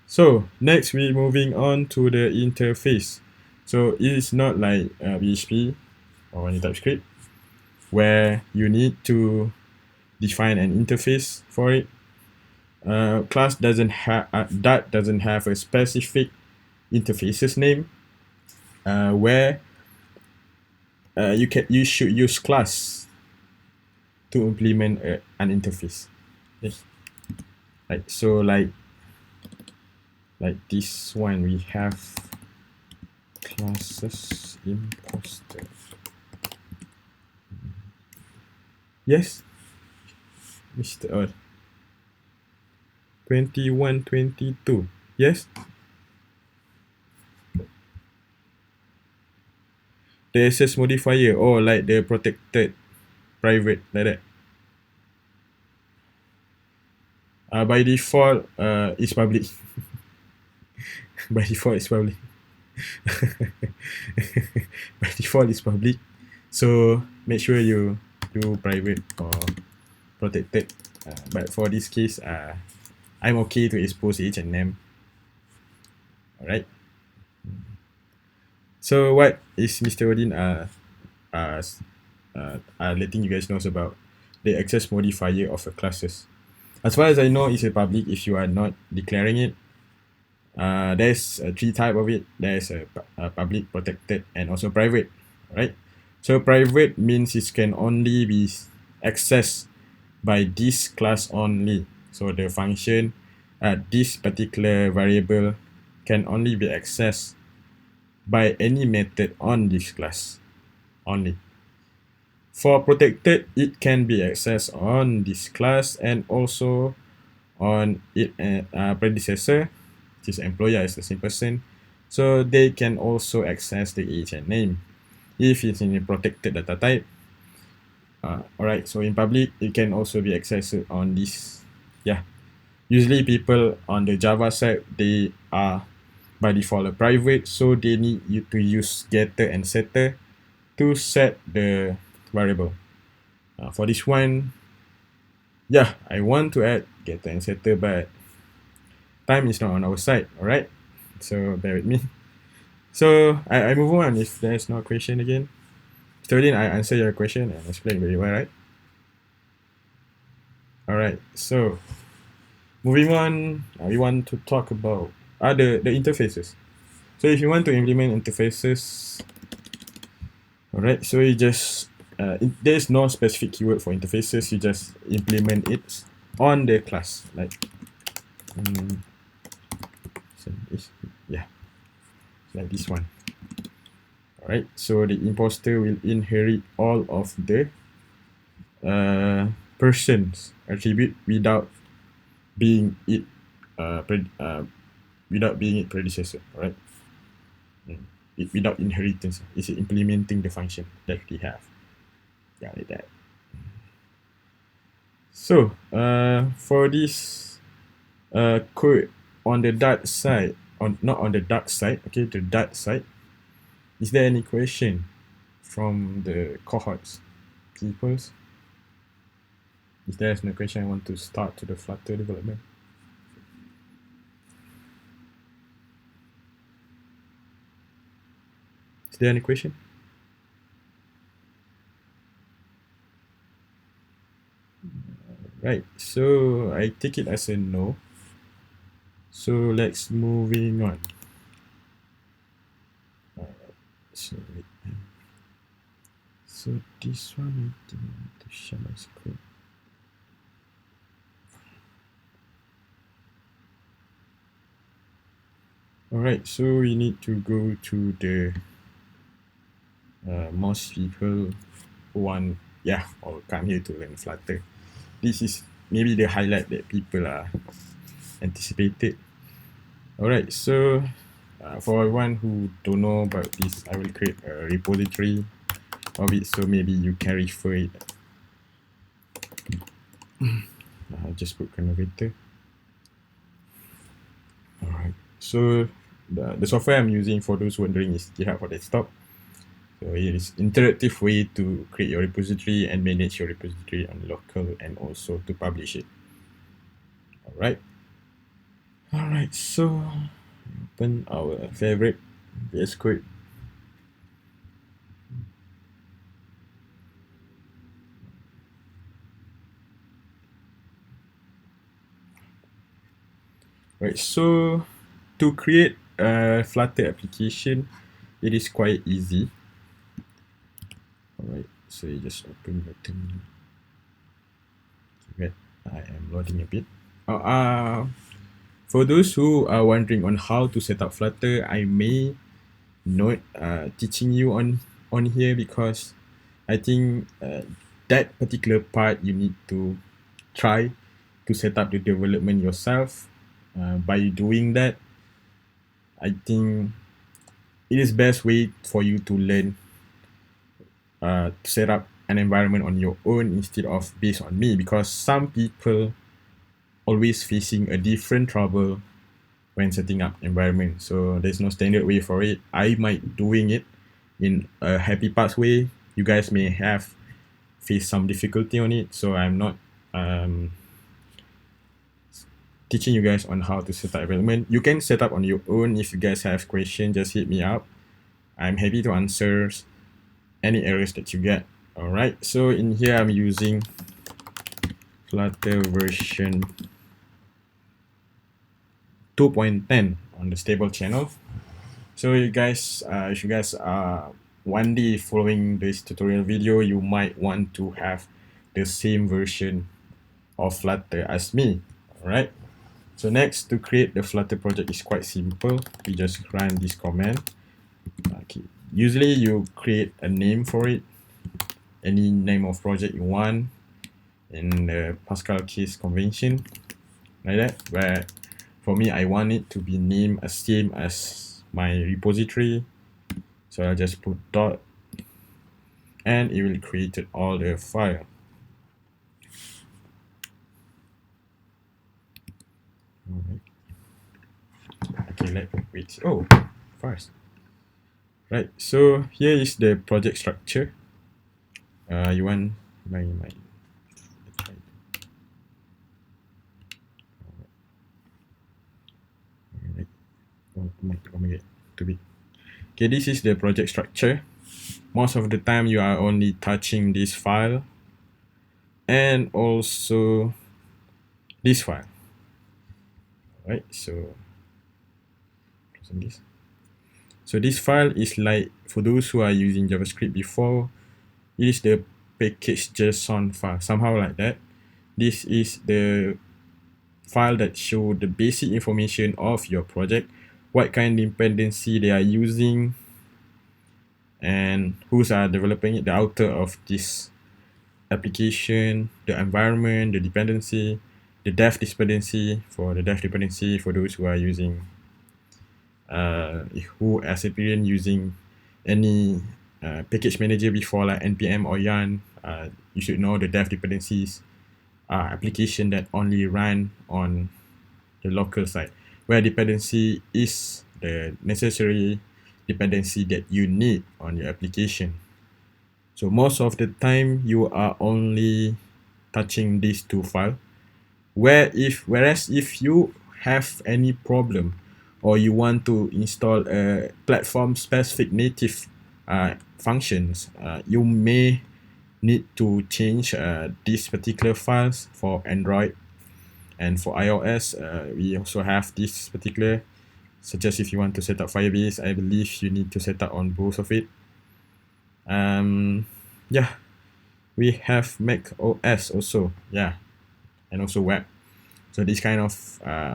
So next we're moving on to the interface. So it is not like PHP or any TypeScript where you need to define an interface for it. Class doesn't have that doesn't have a specific interfaces name where you should use class to implement an interface. Yes. Right. So like this one, we have classes imposter. Yes, Mr. 21, 22. Yes. The access modifier, or like the protected private, like that. By default, it's public. By default, it's public. By default, it's public. So make sure you do private or protected. But for this case, I'm okay to expose age and name. All right. So what is Mr. Odin letting you guys know about the access modifier of the classes? As far as I know, it's a public if you are not declaring it. There's three type of it. There's a public, protected, and also private. Right. So private means it can only be accessed by this class only. So the function this particular variable can only be accessed by any method on this class only. For protected, it can be accessed on this class and also on its predecessor, which is employer as the same person. So they can also access the age and name if it's in a protected data type. Alright, so in public, it can also be accessed on this. Yeah, usually people on the Java side, they are by default a private, so they need you to use getter and setter to set the variable. For this one, yeah, I want to add getter and setter, but time is not on our side. All right, so bear with me. So I move on if there's no question again. Sterling, I answer your question and explain very well, right? All right, so moving on, we want to talk about the interfaces. So if you want to implement interfaces, all right, so you just there's no specific keyword for interfaces. You just implement it on the class, like yeah, like this one. All right, so the imposter will inherit all of the person's attribute without being it without being its predecessor. All right, without inheritance, it's implementing the function that we have. Yeah, like that. So for this code on the dark side, not on the dark side, okay, the dark side, is there any question from the cohorts peoples? If there's no question, I want to start to the Flutter development. Is there any question? Right, so I take it as a no. So let's moving on. So wait. So this one I think I need to share my screen. Alright, so we need to go to the most people want, or come here to learn Flutter. This is maybe the highlight that people are anticipated. Alright, so for everyone who don't know about this, I will create a repository of it, so maybe you can refer it. I'll just put converter. Alright, so the software I'm using, for those wondering, is GitHub for Desktop. So it is interactive way to create your repository and manage your repository on local, and also to publish it. Alright, so open our favorite VS Code. Right, so to create a Flutter application, it is quite easy. Alright, so you just open your terminal. Wait, I am loading a bit. For those who are wondering on how to set up Flutter, I may not teaching you on here, because I think that particular part you need to try to set up the development yourself. By doing that, I think it is best way for you to learn to set up an environment on your own instead of based on me, because some people always facing a different trouble when setting up environment. So there's no standard way for it. I might doing it in a happy path way. You guys may have faced some difficulty on it, so I'm not teaching you guys on how to set up development. You can set up on your own. If you guys have questions, just hit me up. I'm happy to answer any errors that you get. Alright, so in here I'm using Flutter version 2.10 on the stable channel. So you guys, if you guys are one day following this tutorial video, you might want to have the same version of Flutter as me. Alright, so next, to create the Flutter project is quite simple. We just run this command. Okay. Usually you create a name for it, any name of project you want in the Pascal case convention, like that. But for me, I want it to be named as same as my repository, so I'll just put dot, and it will create all the file. Alright. Okay, let's wait. Oh, first. Right, so here is the project structure. You want my too big. Okay, this is the project structure. Most of the time you are only touching this file and also this file. Right, so closing this. So this file is like, for those who are using JavaScript before, it is the package.json file, somehow like that. This is the file that show the basic information of your project, what kind of dependency they are using, and who's are developing it, the author of this application, the environment, the dependency, the dev dependency, for those who are using who has experience using any package manager before, like npm or yarn. You should know the dev dependencies are application that only run on the local side, where dependency is the necessary dependency that you need on your application. So most of the time you are only touching these two files, whereas if you have any problem or you want to install a platform specific native functions, you may need to change these particular files for Android, and for iOS we also have this particular, such as if you want to set up Firebase, I believe you need to set up on both of it. Yeah, we have Mac OS also, yeah, and also web. So this kind of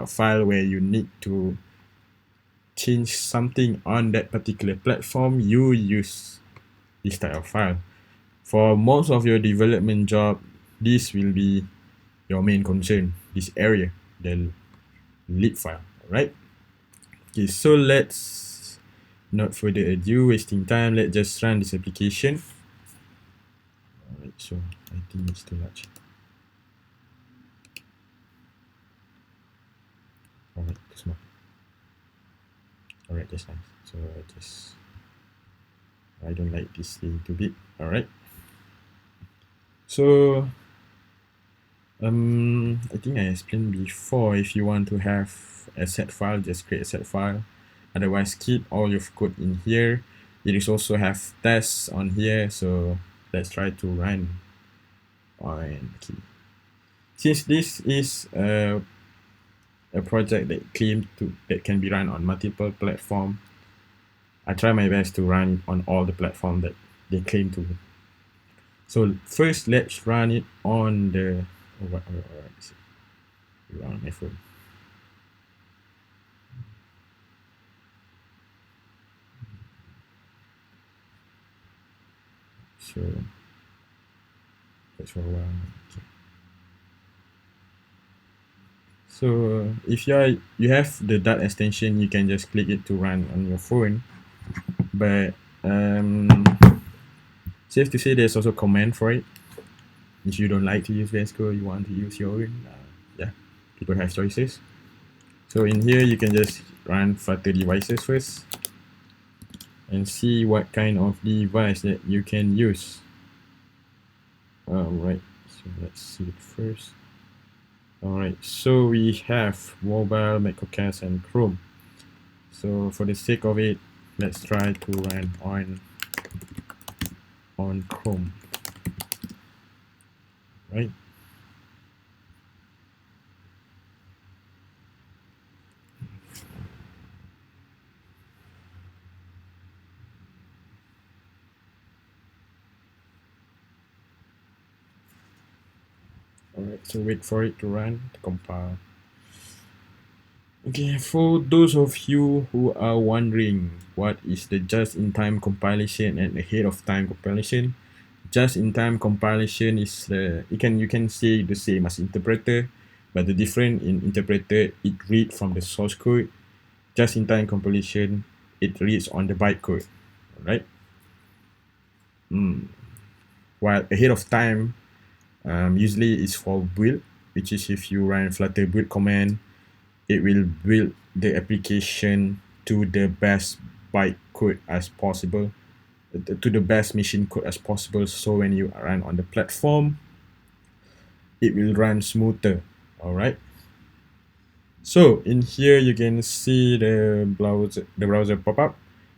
file where you need to change something on that particular platform, you use this type of file. For most of your development job, this will be your main concern, this area, the lib file, right? Okay, so let's not further ado, wasting time, let's just run this application. Alright, so I think it's too large. Alright, too small. Alright, that's nice. So I don't like this thing too big. Alright. So I think I explained before, if you want to have a set file, just create a set file. Otherwise, keep all your code in here. It is also have tests on here, so let's try to run on key. Since this is a project that can be run on multiple platforms, I try my best to run on all the platforms that they claim to. So first, let's run it on the run on my phone. So that's for a while. Okay. So if you have the Dart extension, you can just click it to run on your phone. But safe to say, there's also command for it. If you don't like to use VS Code, you want to use your own, yeah, people have choices. So in here, you can just run Flutter devices first and see what kind of device that you can use. Alright, so let's see it first. Alright, so we have mobile, macOS, and Chrome. So for the sake of it, let's try to run on Chrome. Right. Alright, so wait for it to run, to compile. Okay, for those of you who are wondering what is the just-in-time compilation and ahead-of-time compilation, just-in-time compilation is you can say the same as interpreter, but the difference in interpreter, it reads from the source code. Just-in-time compilation, it reads on the bytecode, right? While ahead-of-time usually is for build, which is if you run Flutter build command, it will build the application to the best bytecode as possible, to the best machine code as possible. So when you run on the platform, it will run smoother. All right. So in here you can see the browser pop up.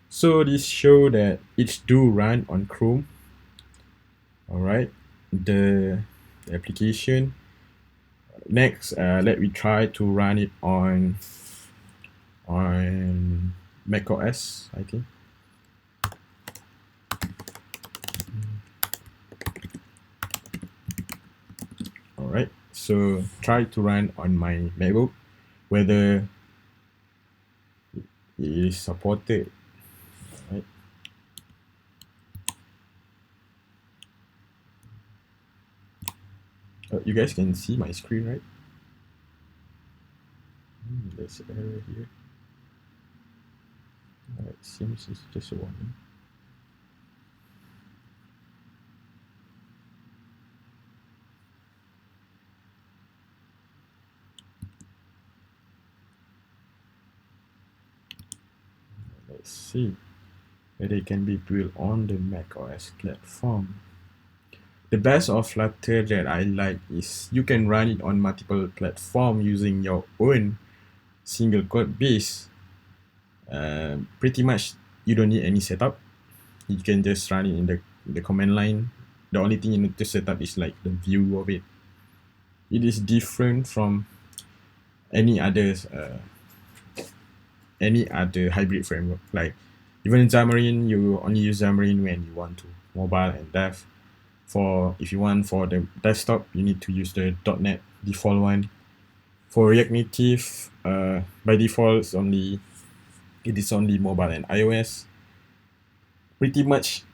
So this show that it's do run on Chrome. All right, the application. Next, let me try to run it on macOS, I think. All right, so try to run on my MacBook, whether it is supported. All right. You guys can see my screen, right? There's an error here. It seems it's just a warning. Let's see whether it can be built on the macOS platform. The best of Flutter that I like is you can run it on multiple platforms using your own single code base. Pretty much you don't need any setup. You can just run it in the command line the only thing you need to set up is like the view of it. It is different from any others any other hybrid framework. Like even in Xamarin, you only use Xamarin when you want to mobile and dev. For if you want for the desktop, you need to use the .NET default one. For React Native, by default, it is only mobile and iOS. Pretty much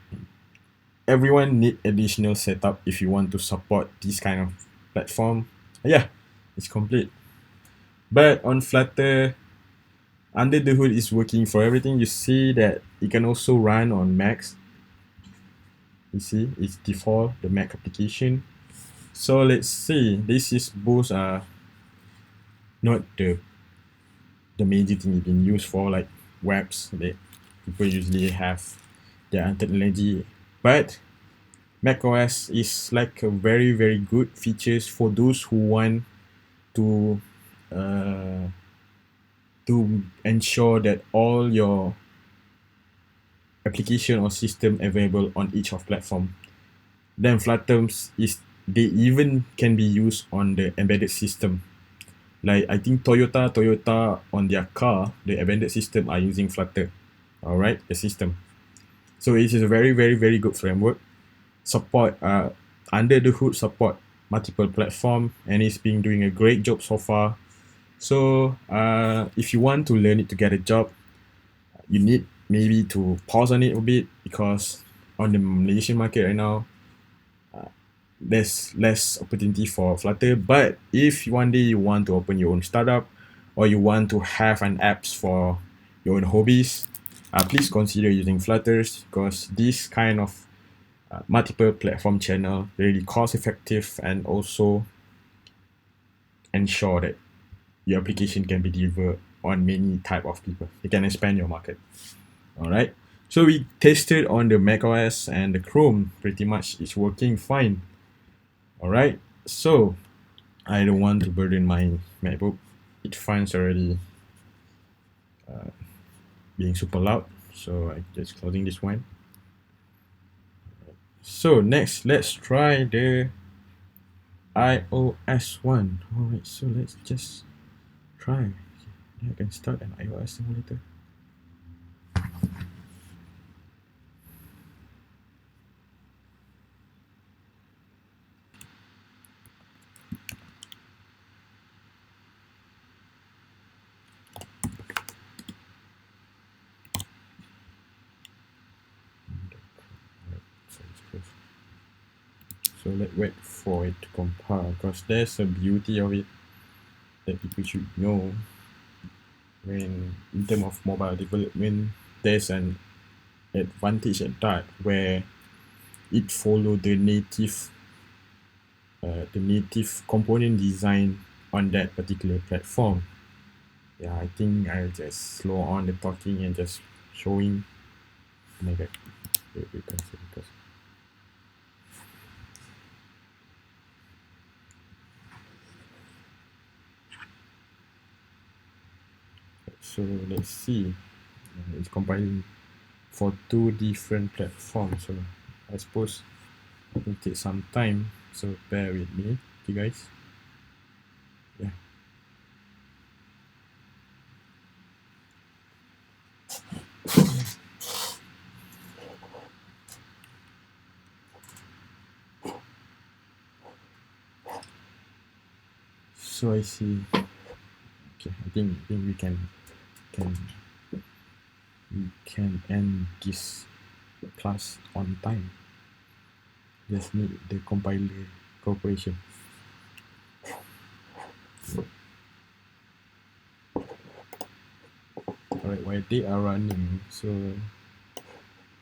everyone need additional setup if you want to support this kind of platform. Yeah, it's complete. But on Flutter, under the hood is working for everything. You see that it can also run on Macs. You see, it's default, the Mac application. So let's see, this is both not the major thing you can use for like webs that people usually have their technology, but macOS is like a very very good features for those who want to ensure that all your application or system available on each of platform. Then Flutter is they even can be used on the embedded system. Like I think Toyota on their car, the embedded system are using Flutter. All right, the system. So it is a very very very good framework. Support under the hood support multiple platform, and it's been doing a great job so far. So if you want to learn it to get a job, you need maybe to pause on it a bit, because on the Malaysian market right now, there's less opportunity for Flutter. But if one day you want to open your own startup, or you want to have an apps for your own hobbies, please consider using Flutter, because this kind of multiple platform channel really cost effective and also ensure that your application can be delivered on many type of people. You can expand your market. All right. So we tested on the macOS and the Chrome. Pretty much it's working fine. All right. So I don't want to burden my MacBook. It finds already being super loud. So I just closing this one. So next, let's try the iOS one. All right. So let's just try. I can start an iOS simulator. So let's wait for it to compile, because there's a beauty of it that people should know. When in terms of mobile development, there's an advantage at that, where it follow the native component design on that particular platform. Yeah, I think I'll just slow on the talking and just showing. Oh my god, because so let's see. It's compiling for two different platforms, so I suppose it will take some time, so bear with me, okay guys. Yeah. So I see. Okay, I think we can end this class on time. Just need the compiler cooperation. Alright, while they are running, so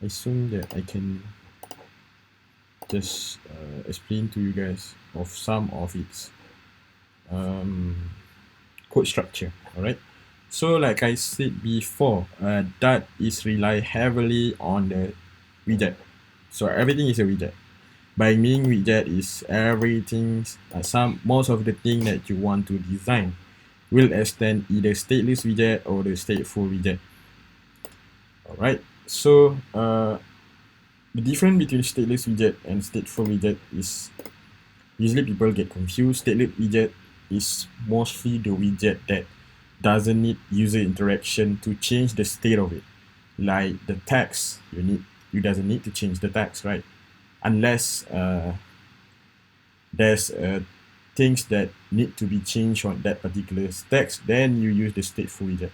I assume that I can just explain to you guys of some of its code structure. Alright, so like I said before, that is rely heavily on the widget. So everything is a widget. By meaning widget is everything, most of the thing that you want to design will extend either stateless widget or the stateful widget. Alright, so the difference between stateless widget and stateful widget is usually people get confused. Stateless widget is mostly the widget that doesn't need user interaction to change the state of it. Like the text, you doesn't need to change the text, right? Unless there's things that need to be changed on that particular text, then you use the stateful widget.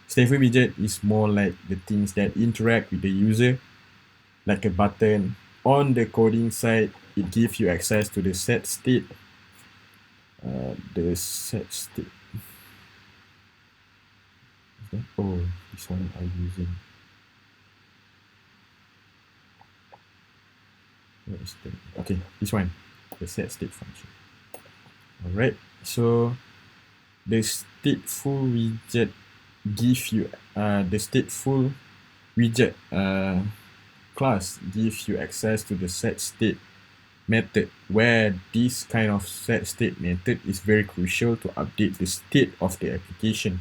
Stateful widget is more like the things that interact with the user, like a button. On the coding side, it gives you access to the set state. The set state. Oh, this one I'm using. Where is the, okay, this one, the set state function. All right, so the stateful widget gives you the stateful widget class gives you access to the set state method, where this kind of set state method is very crucial to update the state of the application.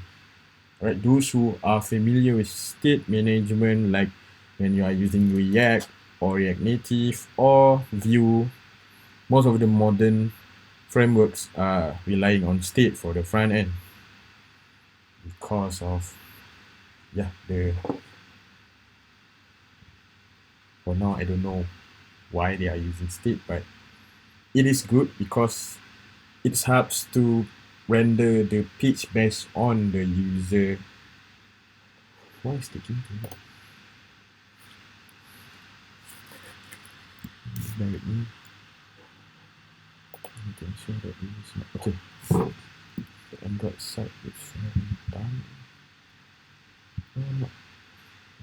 Right, those who are familiar with state management, like when you are using React or React Native or Vue, most of the modern frameworks are relying on state for the front end because of for now I don't know why they are using state, but it is good because it helps to render the page based on the user. Why is taking too long? Bear with me. You can show that it is not okay. The Android side is done. Oh no.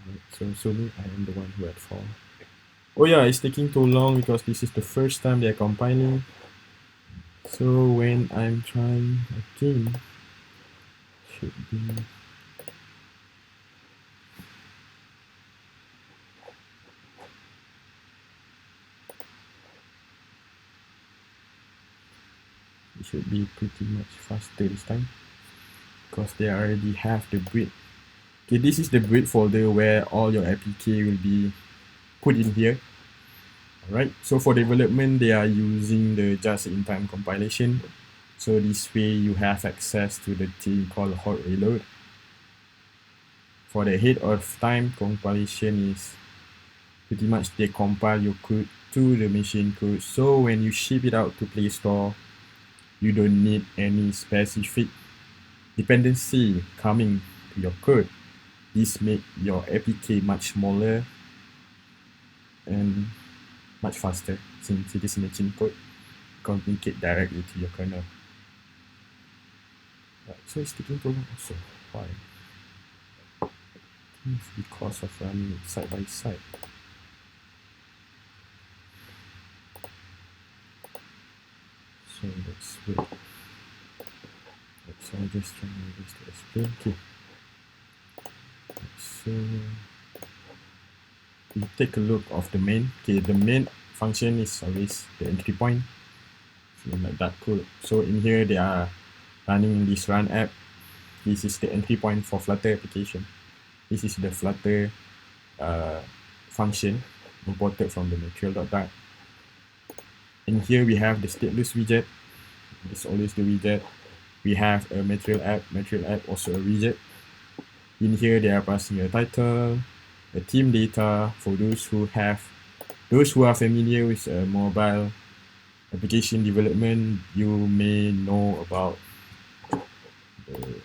Alright, so me, I am the one who had fall. Oh yeah, it's taking too long because this is the first time they're compiling. So when I'm trying again, should be it should be pretty much faster this time because they already have the grid. Okay, this is the grid folder where all your APK will be put in here. Alright, so for development, they are using the just-in-time compilation. So this way you have access to the thing called hot reload. For the ahead of time compilation is pretty much they compile your code to the machine code. So when you ship it out to Play Store, you don't need any specific dependency coming to your code. This makes your APK much smaller and much faster since it is machine code. Communicate directly to your kernel. Right, so it's taking too long also. Why? It's because of running it side by side. So let's wait. So I'm just trying to explain. Okay. So we take a look of the main. Okay, the main function is always the entry point. So like that code. So in here they are running this run app. This is the entry point for Flutter application. This is the Flutter function imported from the material.dart. In here we have the stateless widget. This is always the widget. We have a material app also a widget. In here they are passing a title, a theme data. For those who are familiar with mobile application development, you may know about the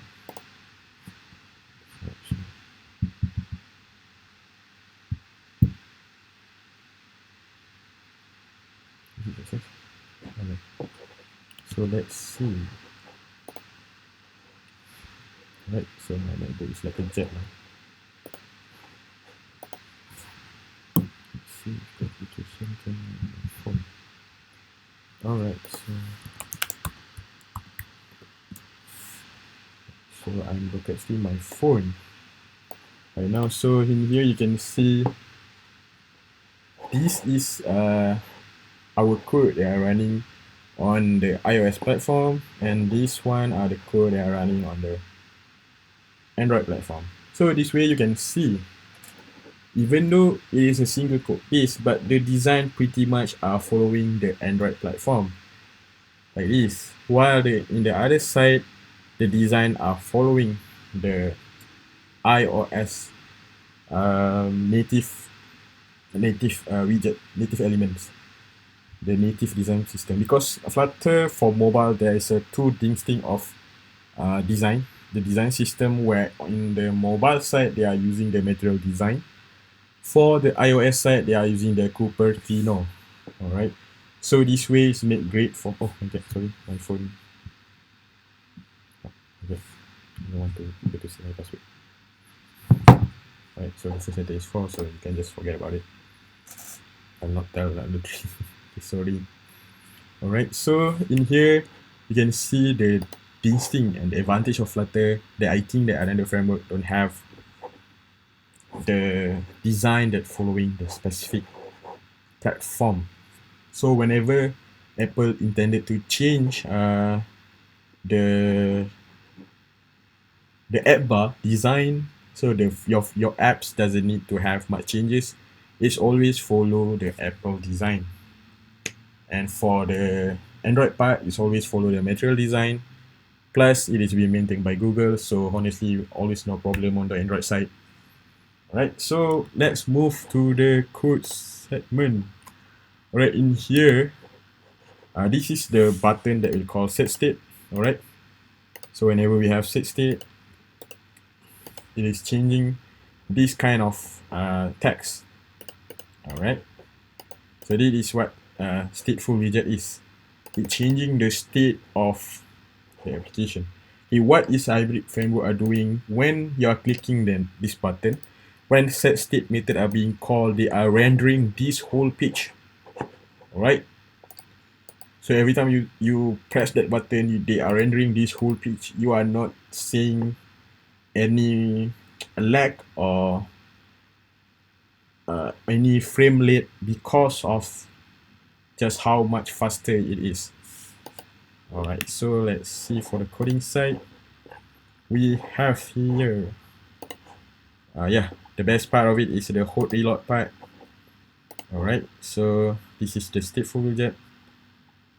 so let's see. Right, so my notebook is like a jet now. Let's see if the application can on my phone. Alright, so I'm broadcasting my phone right now. So in here you can see this is our code that are running on the iOS platform, and this one are the code that are running on the Android platform. So this way you can see even though it is a single code base, but the design pretty much are following the Android platform like this, while in the other side the design are following the iOS native widget, native elements, the native design system. Because Flutter for mobile, there is a two distinct of design. The design system where in the mobile side they are using the material design. For the iOS side, they are using the Cupertino. All right. So this way is made great for. Oh, okay. Sorry, my phone. Okay. I don't want to get to see my password. Right. So the first letter is 4, so you can just forget about it. I'll not tell the 3. Sorry. All right. So in here, you can see the distinct and the advantage of Flutter that I think that another framework don't have. The design that following the specific platform. So whenever Apple intended to change the app bar design, so your apps doesn't need to have much changes, it's always follow the Apple design. And for the Android part, it's always follow the material design. Plus, it is being maintained by Google, so honestly, always no problem on the Android side. Alright, so let's move to the code segment. Alright, in here, this is the button that we call set state. Alright, so whenever we have set state, it is changing this kind of text. Alright, so this is what stateful widget is. It's changing the state of the application. Okay, what is hybrid framework are doing when you are clicking this button? When set state method are being called, they are rendering this whole page. Alright, so every time you press that button, they are rendering this whole page. You are not seeing any lag or any frame rate because of just how much faster it is. Alright, so let's see for the coding side. We have here, yeah, the best part of it is the hot reload part. Alright, so this is the stateful widget.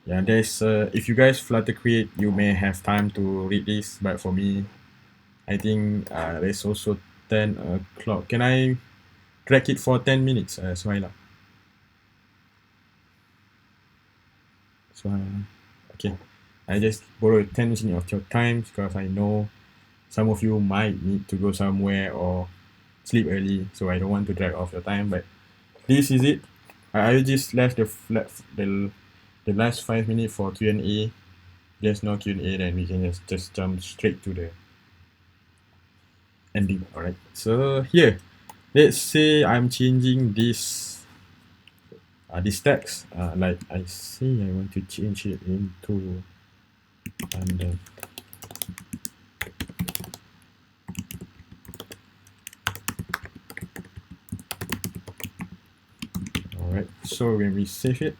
Yeah, there's if you guys Flutter create, you may have time to read this, but for me, I think there's also 10 o'clock. Can I track it for 10 minutes, Suhaila? So, okay, I just borrow 10 minutes of your time because I know some of you might need to go somewhere or sleep early, so I don't want to drag off your time. But this is it. I just left the last 5 minutes for Q&A. There's no Q&A, then we can just jump straight to the ending. All right. So here, let's say I'm changing this text. Like I say, I want to change it into under. All right. So when we save it,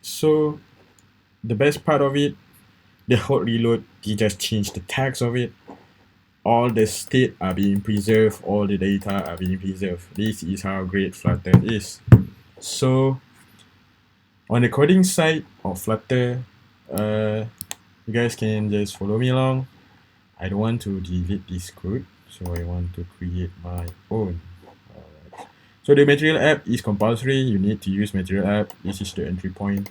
so the best part of it, the hot reload, you just change the text of it. All the state are being preserved, all the data are being preserved. This is how great Flutter is. So on the coding side of Flutter, you guys can just follow me along. I don't want to delete this code, so I want to create my own. Alright. So the material app is compulsory. You need to use material app. This is the entry point,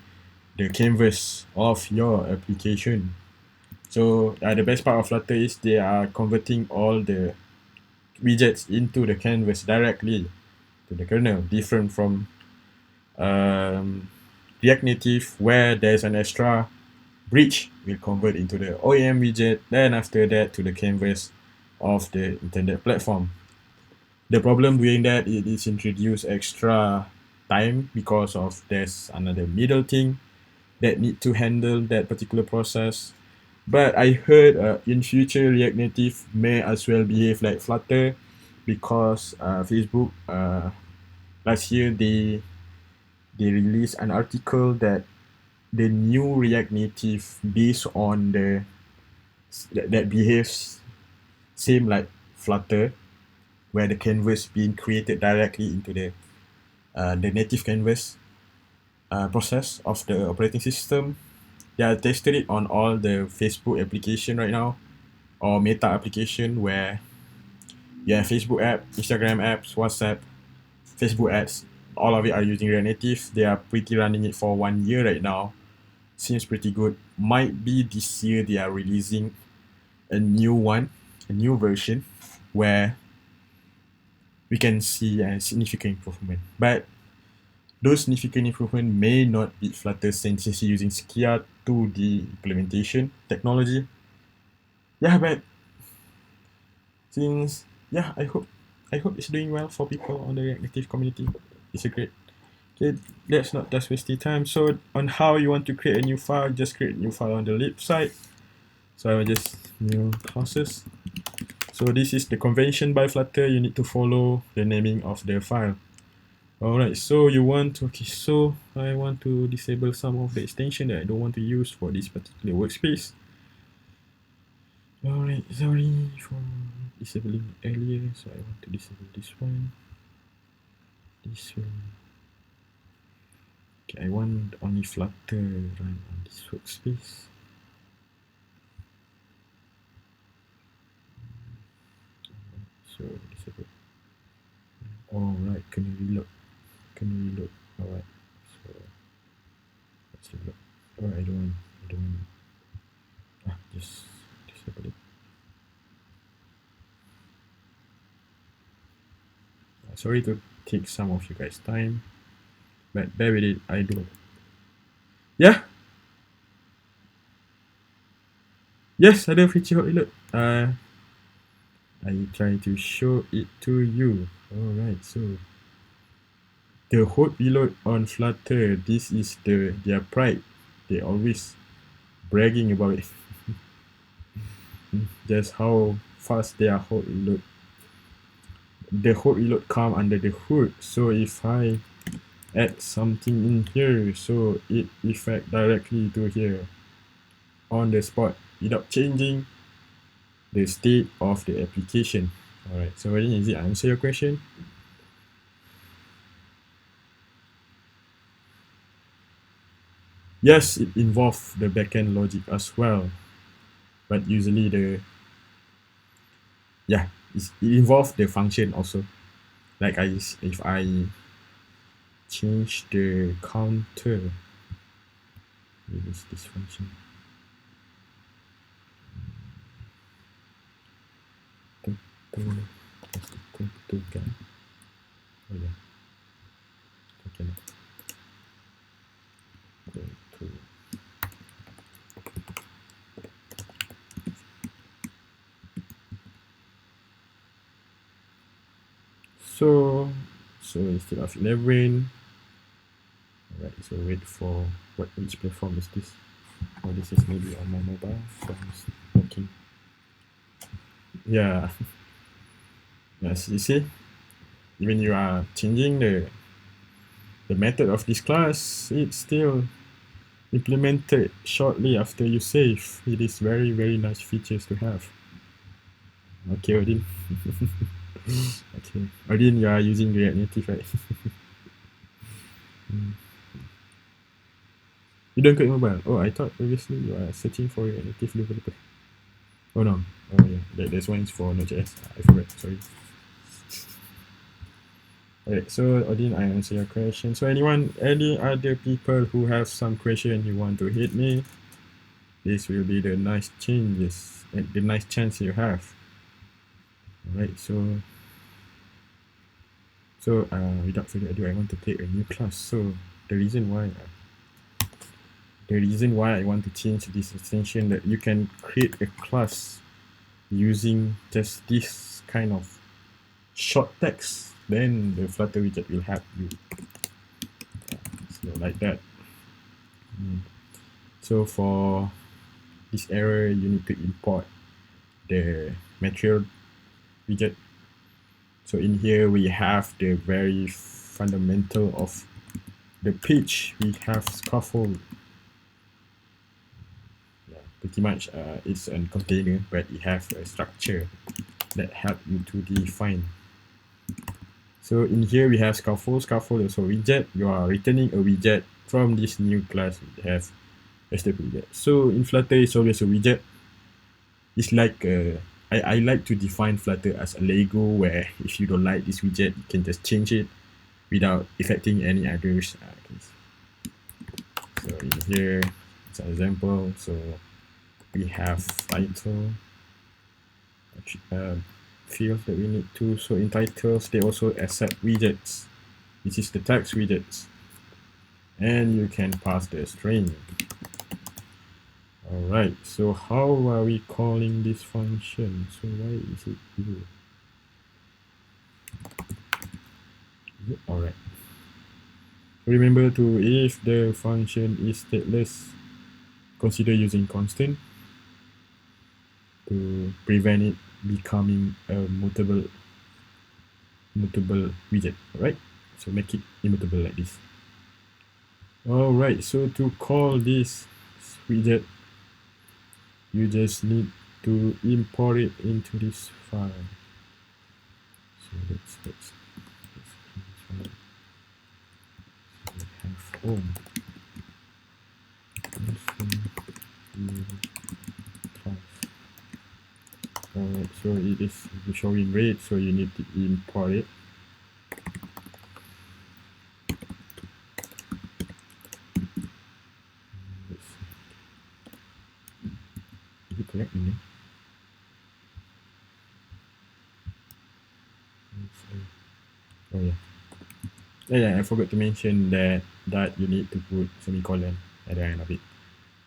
the canvas of your application. So the best part of Flutter is they are converting all the widgets into the canvas directly to the kernel, different from React Native, where there's an extra bridge will convert into the OEM widget, then after that to the canvas of the intended platform. The problem doing that, it is introduce extra time because of there's another middle thing that need to handle that particular process. But I heard in future React Native may as well behave like Flutter, because Facebook last year they released an article that the new React Native based on that behaves same like Flutter, where the canvas being created directly into the native canvas process of the operating system. They are tested it on all the Facebook application right now, or Meta application, where Facebook app, Instagram apps, WhatsApp, Facebook ads, all of it are using React Native. They are pretty running it for 1 year right now. Seems pretty good. Might be this year they are releasing a new version, where we can see a significant improvement. But those significant improvement may not be Flutter since it's using Skia 2D implementation technology. Yeah, but since I hope it's doing well for people on the React Native community. It's a great. Okay, let's not just waste the time. So on how you want to create a new file, just create a new file on the lib side. So I will just new classes. So this is the convention by Flutter. You need to follow the naming of the file. Alright, so you want to, okay, so I want to disable some of the extension that I don't want to use for this particular workspace. Alright, sorry for disabling earlier, so I want to disable this one. This one. Okay, I want only Flutter run on this workspace. So disable. Alright, can you reload? Alright, so let's reload. Alright, I don't want. Just disable it. Sorry to take some of you guys' time, but bear with it. I do. Yeah. Yes, ada feature hot reload. I try to show it to you. Alright, so the hot reload on Flutter, this is their pride. They always bragging about it. Just how fast their hot reload. The hot reload come under the hood. So if I add something in here, so it affect directly to here on the spot without changing the state of the application. Alright, so is it answer your question? Yes, it involves the backend logic as well, but usually it involves the function also. Like if I change the counter, maybe it's this function. Oh yeah. Okay. So instead of 11, alright, so wait for which platform is this? Oh, this is maybe on my mobile, so it's working. Yeah. Yes, you see, even you are changing the method of this class, it's still implemented shortly after you save. It is very, very nice features to have. Okay, Odin. Okay, Odin, you are using React Native, right? You don't create mobile. Oh, I thought previously you are searching for React Native developer. Oh no. Oh yeah, there's one for Node.js. I forgot. Sorry. Alright, so Odin, I answer your question. So any other people who have some question you want to hit me, this will be the nice changes and the nice chance you have. Alright, so without further ado, I want to create a new class. So the reason why I want to change this extension, that you can create a class using just this kind of short text, then the Flutter widget will help you. So like that. So for this error, you need to import the material widget. So in here we have the very fundamental of the page. We have scaffold. pretty much it's a container, but it has a structure that help you to define. So in here we have scaffold. Scaffold is a widget. You are returning a widget from this new class. We have a Stateful Widget. So in Flutter, it's always a widget. It's like I like to define Flutter as a Lego, where if you don't like this widget, you can just change it without affecting any others. So in here, it's an example. So we have title, fields that we need to. So in titles, they also accept widgets. This is the text widgets, and you can pass the string. Alright, so how are we calling this function? So why is it here? Alright. Remember to, if the function is stateless, consider using constant to prevent it becoming a mutable widget. Alright, so make it immutable like this. Alright, so to call this widget, you just need to import it into this file. So let's so we have home. Alright, so it is showing red, so you need to import it. Is it correct in there? Oh yeah. Yeah, I forgot to mention that you need to put semicolon at the end of it.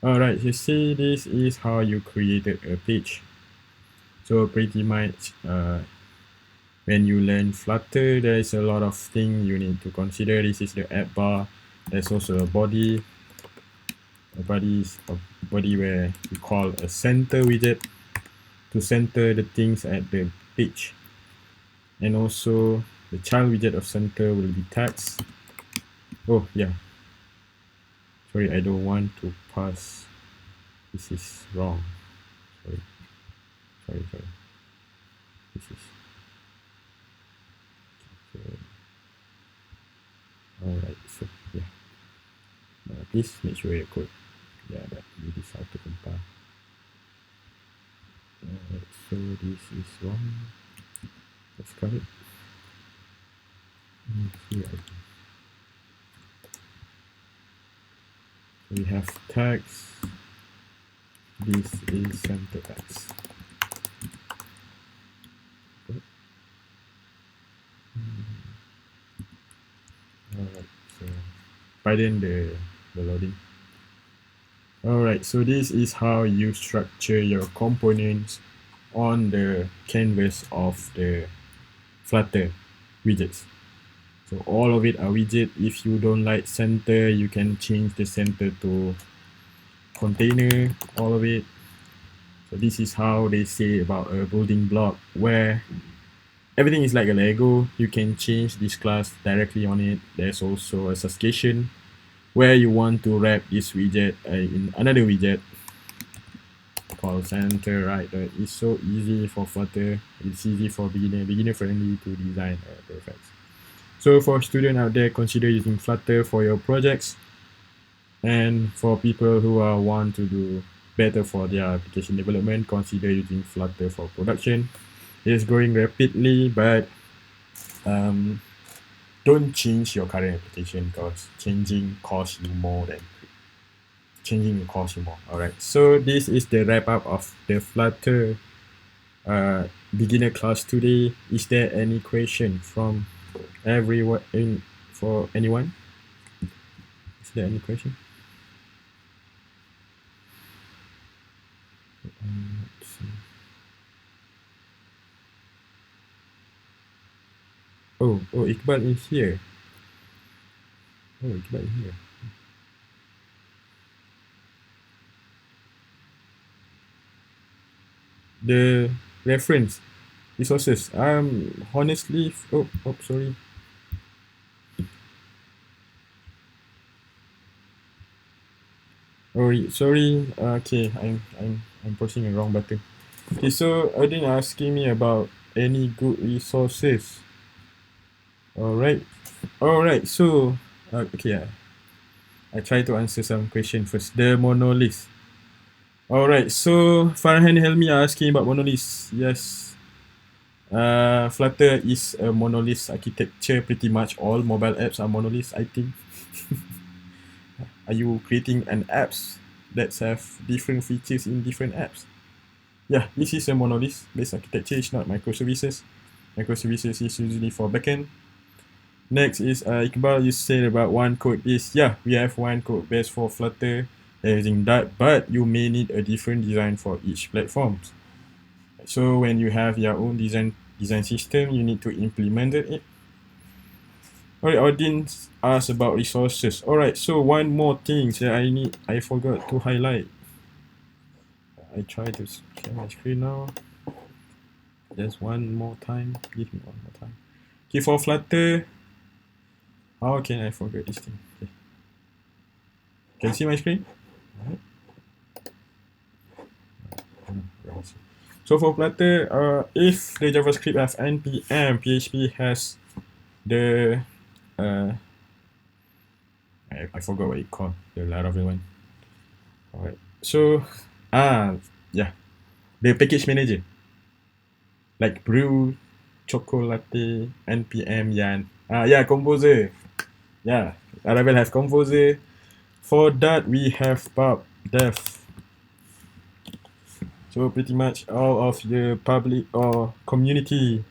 Alright, so see, this is how you created a page. So pretty much when you learn Flutter, there is a lot of things you need to consider. This is the add bar. There's also a body. A body where we call a center widget to center the things at the page. And also the child widget of center will be text. Oh yeah, sorry, I don't want to pass. This is wrong. Sorry. This is okay. Alright, so yeah, please make sure your code, that this is how to compile. Alright, so this is wrong. Let's cut it. We have text. This is center text. Alright, so pardon the loading. Alright, so this is how you structure your components on the canvas of the Flutter widgets. So all of it are widget. If you don't like center, you can change the center to container, all of it. So this is how they say about a building block, where everything is like a Lego. You can change this class directly on it. There's also a substation where you want to wrap this widget in another widget called center, right? It's so easy for Flutter. It's easy for beginner friendly to design perfect. So for students out there, consider using Flutter for your projects, and for people who want to do better for their application development, consider using Flutter for production. It is growing rapidly, but don't change your current application, because changing costs you more. Alright, so this is the wrap up of the Flutter beginner class today. Is there any question from everyone? For anyone? Is there any question? Let's see. Oh, Iqbal is here. Iqbal is here. The reference resources. Honestly, sorry. Oh, sorry. Okay, I'm pushing the wrong button. Okay, so Odin asking me about any good resources. All right. So, okay, I try to answer some question first. The monolith. All right. So Farhan Helmi asking about monoliths. Yes. Flutter is a monolith architecture. Pretty much all mobile apps are monoliths, I think. Are you creating an apps that have different features in different apps? Yeah, this is a monolith based architecture. It's not microservices. Microservices is usually for backend. Next is Iqbal. You said about one code base. Yeah, we have one code base for Flutter using that, but you may need a different design for each platform. So when you have your own design system, you need to implement it. Alright, audience asked about resources. Alright, so one more thing that I forgot to highlight. I try to share my screen now. Just one more time. Give me one more time. Okay, for Flutter, how can I forget this thing? Okay. Can you see my screen? So for Flutter, if the JavaScript has npm, PHP has the I forgot what it called, the Laravel one. Alright. So yeah, the package manager. Like brew, chocolate, npm, yarn. Yeah, composer. Yeah, Laravel has composer. For that we have pub dev. So pretty much all of the public or community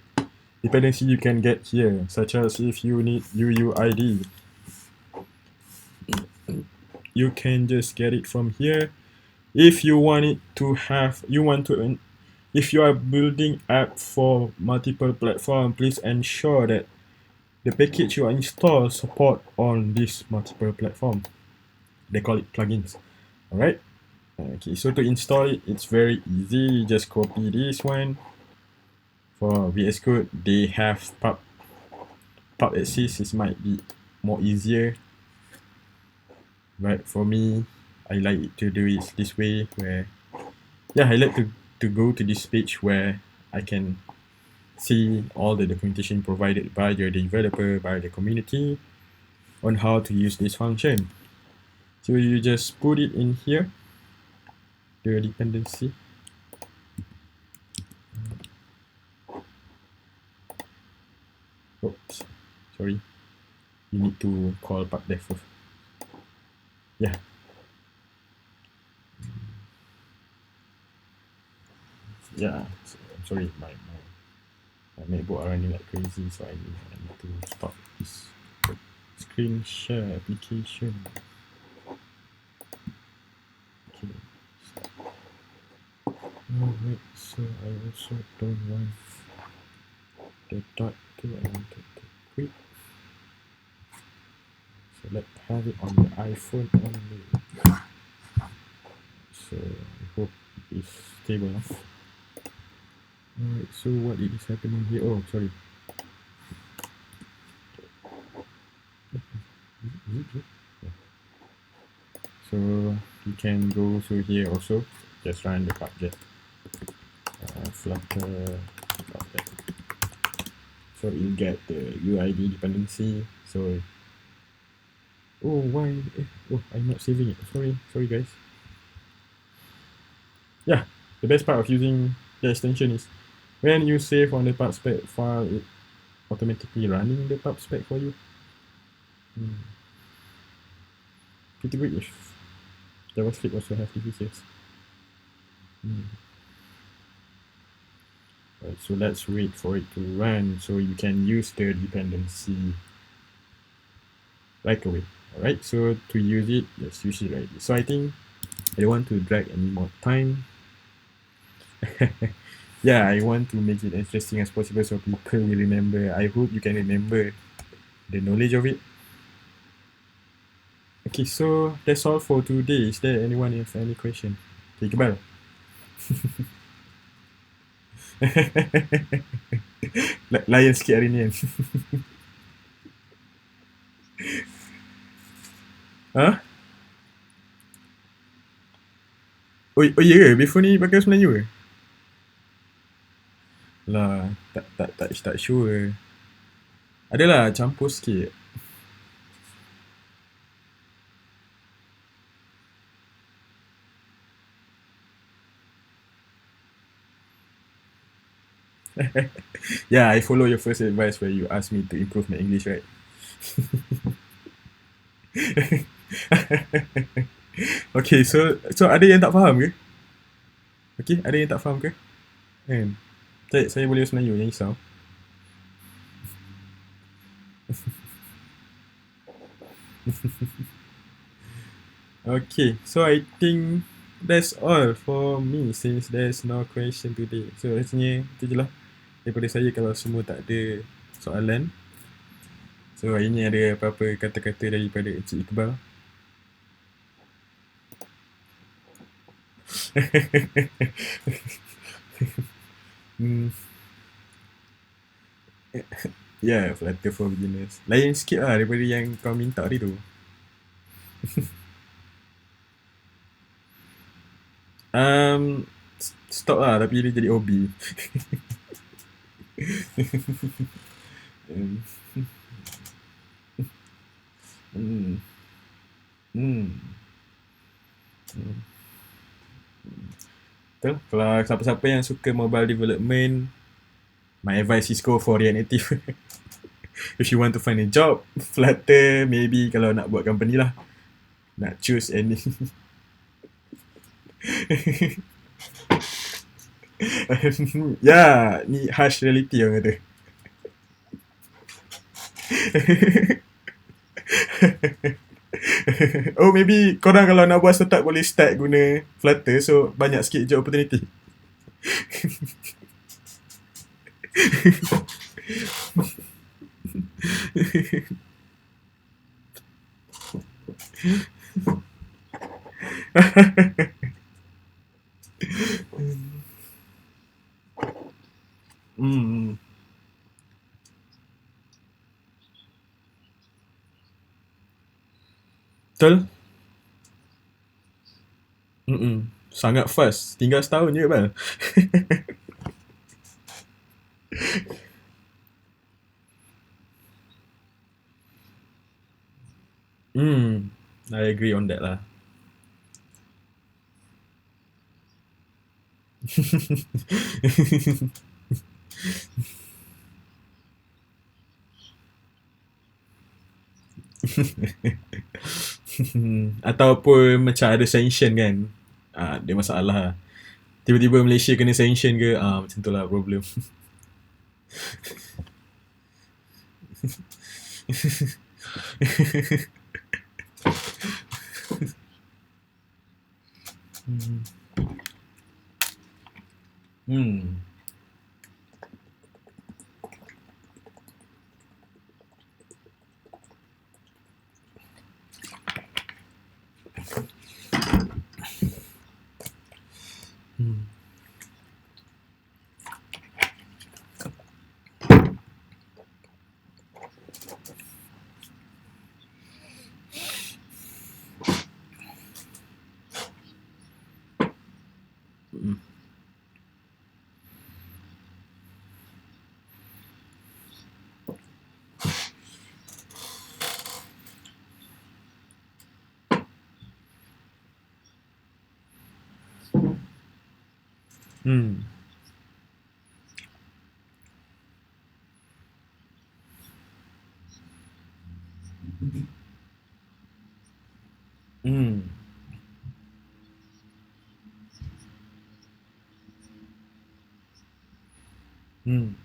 dependency you can get here, such as if you need UUID, you can just get it from here. If you want it to have, if you are building app for multiple platform, please ensure that the package you install support on this multiple platform. They call it plugins. All right. Okay, so to install it, it's very easy. You just copy this one. For VS Code, they have pub assist. It might be more easier, but for me, I like to do it this way. Where, yeah, I like to go to this page where I can see all the documentation provided by the developer, by the community, on how to use this function. So you just put it in here, the dependency. Oops, sorry. You need to call pubdev first. Yeah. Yeah. So, I'm sorry, my MacBook are running like crazy, so I need to stop this screen share application. Okay. Alright, so I also don't want the dot to, I want it to quit. So let's have it on the iPhone only. So I hope it's stable enough. Alright, so what is happening here? Oh, sorry. Yeah. So you can go through here also. Just run the project. Flutter project. So you get the UID dependency. So why? I'm not saving it. Sorry guys. Yeah, the best part of using the extension is when you save on the pubspec file, it automatically running the pubspec for you. Pretty good if JavaScript also have the features. Right, so let's wait for it to run so you can use the dependency right away. Alright, so to use it, let's use it right here. So I think I don't want to drag any more time. Yeah, I want to make it interesting as possible so people will remember. I hope you can remember the knowledge of it. Okay, so that's all for today. Is there anyone have any question? Okay, goodbye. Layan sikit hari ni kan. Huh? Oh iya ke? Before ni pakai bahasa Melayu ke? Lah, tak sure. Adalah campur sikit. Yeah, I follow your first advice where you asked me to improve my English, right? Okay, so ada yang tak faham ke? Okay, ada yang tak faham ke? Kan? Saya boleh bahasa Melayu, jangan risau. Okay, so I think that's all for me since there's no question today. So rasanya itu je lah daripada saya kalau semua tak ada soalan. So hari ni ada apa-apa kata-kata daripada Encik Iqbal? Hmm, yeah, Flutter for beginners. Lain sikit lah daripada yang kau minta tadi tu. Um, Stop lah tapi dia jadi hobi. Hmm. Hmm. Hmm. Betul. Kalau siapa-siapa yang suka mobile development, my advice is go for React Native. If you want to find a job, Flutter maybe kalau nak buat company lah. Nak choose any. Ya, ni harsh reality orang kata. Oh, maybe korang kalau nak buat startup boleh start guna Flutter, so banyak sikit job opportunity. Hmm. Betul? Sangat fast. Tinggal setahun je, Bal. I agree on that lah. Ataupun macam ada sanction kan. Dia masalah lah. Tiba-tiba Malaysia kena sanction ke, macam tu lah problem. Hmm. Hmm. Hmm. Hmm.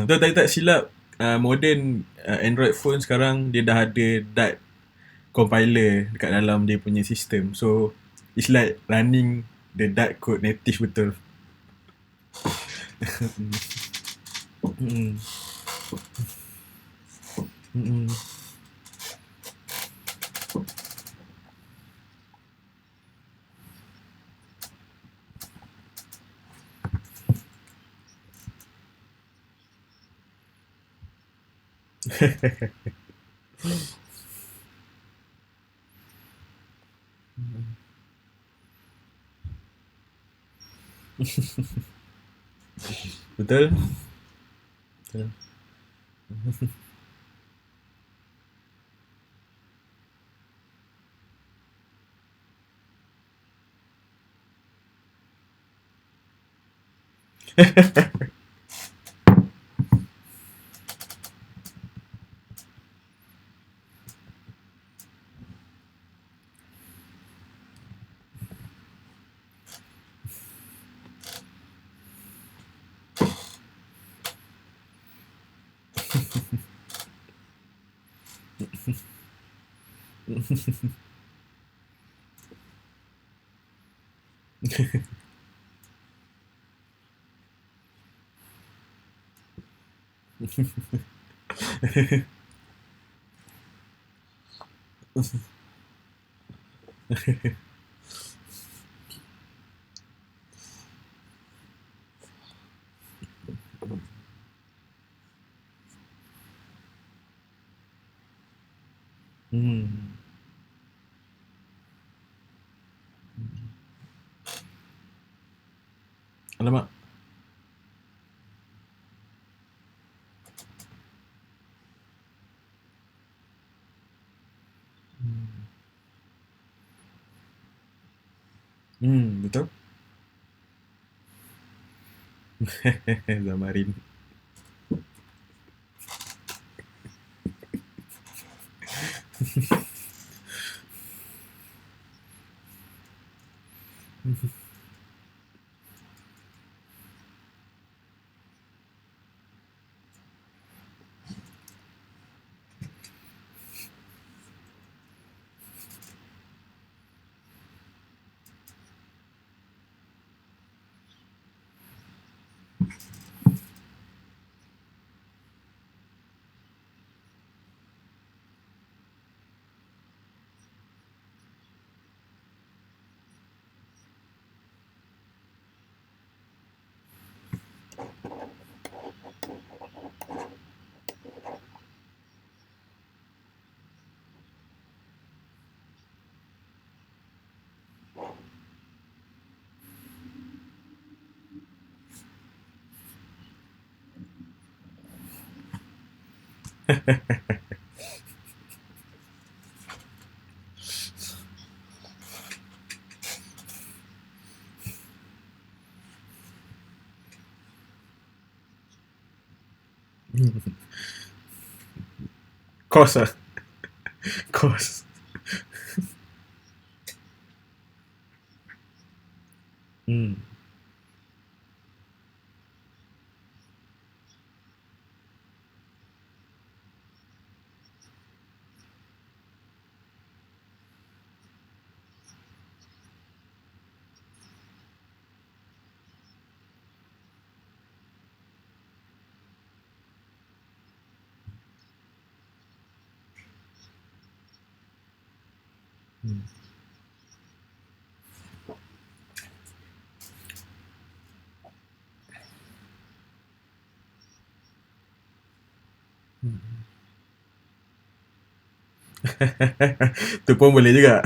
Betul, tak silap, modern Android phone sekarang dia dah ada Dart compiler dekat dalam dia punya sistem. So it's like running the Dart code native betul. Mm. Mm. Betul? Betul. Hmm. Alamak. Betul. Zamarin. Kos ah. Kos. Hmm. Hmm. Tu pun boleh juga.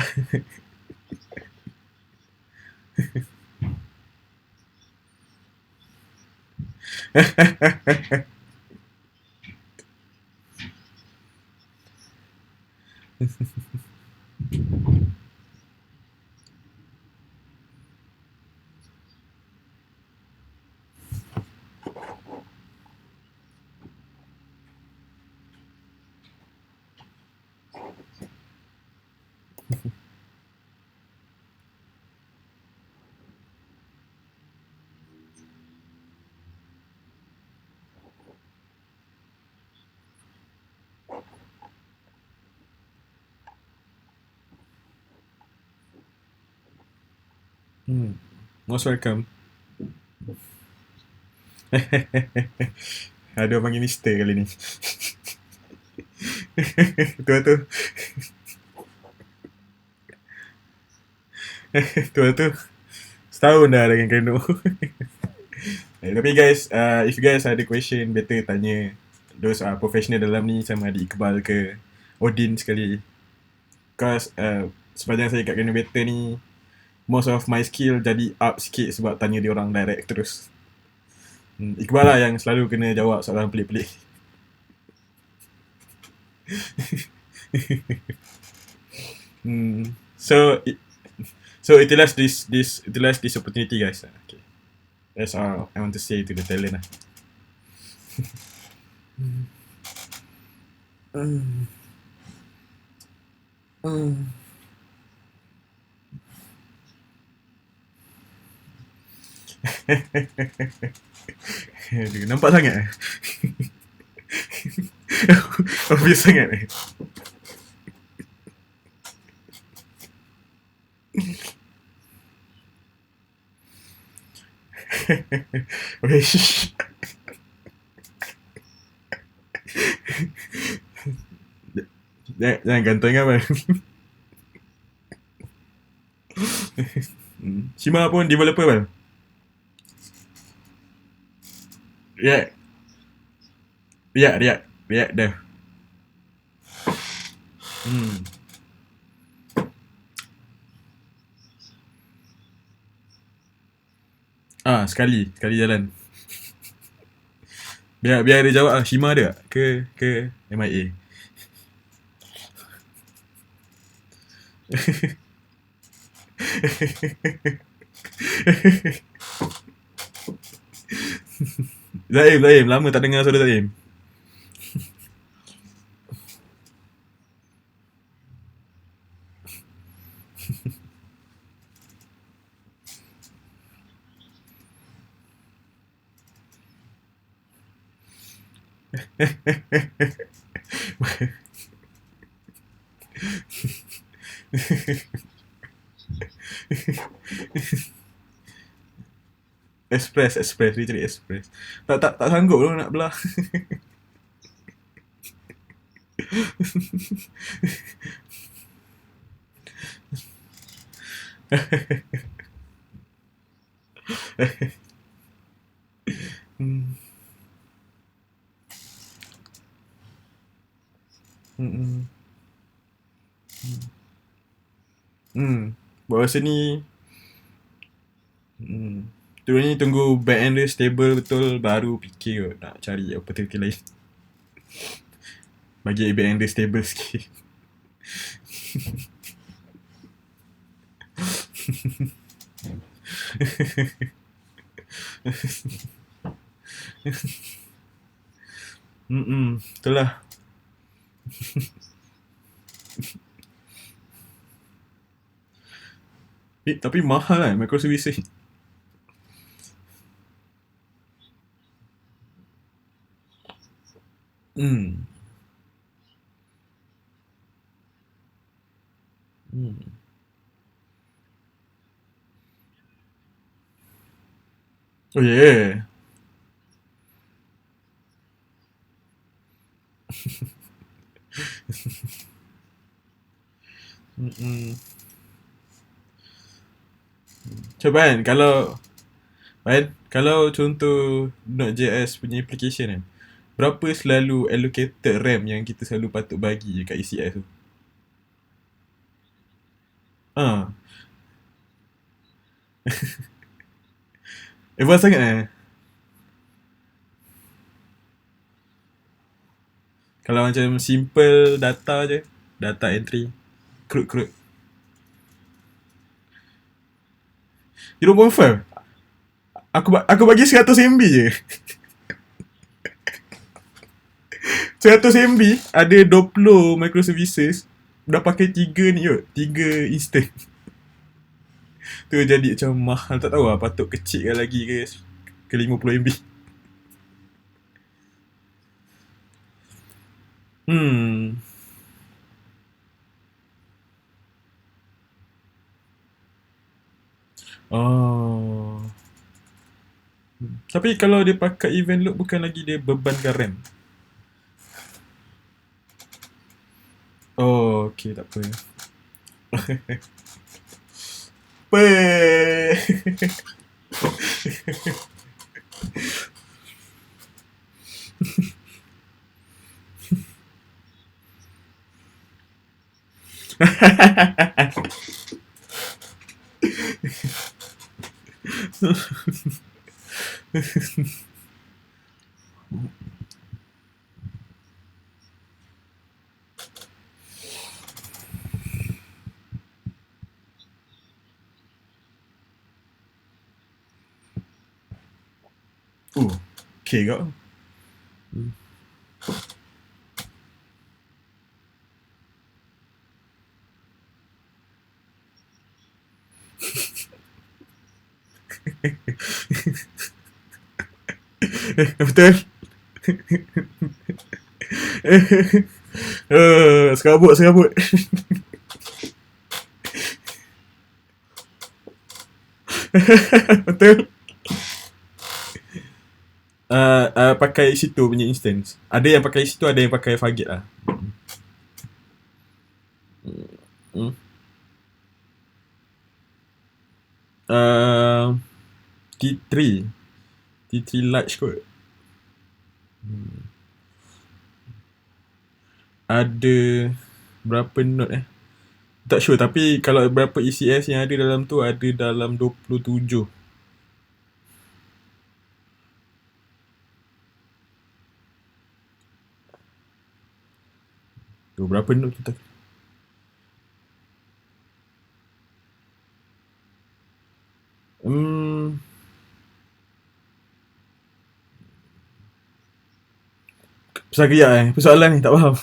Most welcome. Ada orang panggil Mister kali ni. Tu. Tu. Setahun dah dengan Kano. Tapi guys, if you guys ada question, better tanya those professional dalam ni sama ada Iqbal ke Odin sekali. Because sepanjang saya kat Innovator ni, most of my skill jadi up sikit sebab tanya dia orang direct terus. Iqbal lah yang selalu kena jawab soalan pelik-pelik. So utilize this opportunity, guys. Okay. That's all I want to say to the talent lah. Nampak sangat. Obvious sangat. Okay. Jangan gantung kan. Shima pun developer kan. React dah. Sekali jalan. Biar dia jawab Shima ada ke MIA. Zaim, lama tak dengar suara Zaim. Express, literally express. Tak sanggup lu nak belah. Buat masa ni turun ni tunggu back end dia stable betul, baru fikir nak cari opportunity lain. Bagi back end dia stable sikit. Itulah. Tapi mahal kan microservices. Oh yeah. Coba kan kalau contoh Node.js punya application kan, berapa selalu allocated RAM yang kita selalu patut bagi kat ECS tu? Advance sangat Kalau macam simple data je, data entry, crude 0.5. Aku bagi 100 MB je. 100 MB ada 20 microservices, dah pakai 3 ni kot, 3 instant. Tu jadi macam mahal, tak tahu lah patut kecilkan lagi ke 50 MB. Tapi kalau dia pakai event loop, bukan lagi dia bebankan RAM. Oh, okay, tak apa. Okay kau. Betul. Serabut. Betul. Pakai situ punya instance. Ada yang pakai situ, ada yang pakai Fargate lah. T3 large kot. Ada berapa node tak sure, tapi kalau berapa ECS yang ada dalam tu, ada dalam 27. Tu berapa node kita? Pasal kerja persoalan ni tak faham.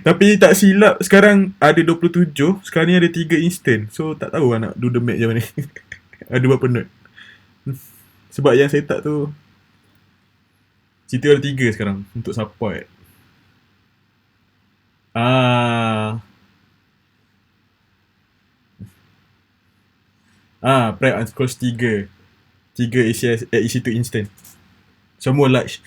Tapi tak silap sekarang ada 27, sekarang ni ada 3 instant. So tak tahu lah nak do the math macam mana. Ada berapa node. Sebab yang saya tak tu situ ada 3 sekarang untuk support. Prep unclose 3 ACS EC2 instant. Semua large.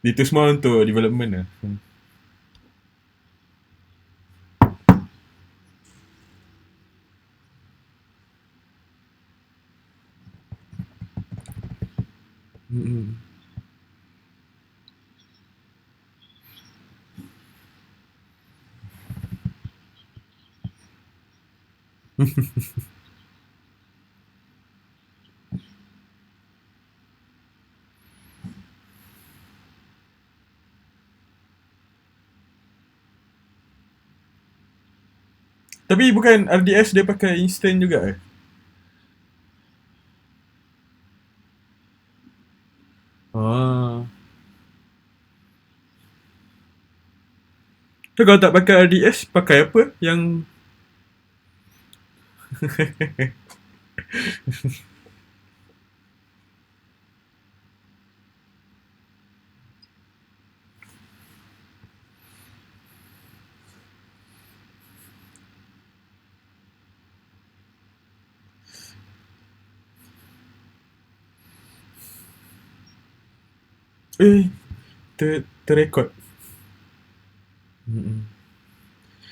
Itu semua untuk development lah. Tapi bukan RDS dia pakai instant juga So kalau tak pakai RDS, pakai apa yang terrekod.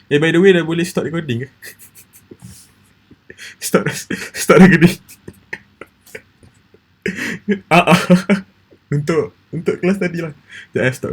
By the way, dah boleh start recording ke? Start recording. Untuk kelas tadi lah. Stop.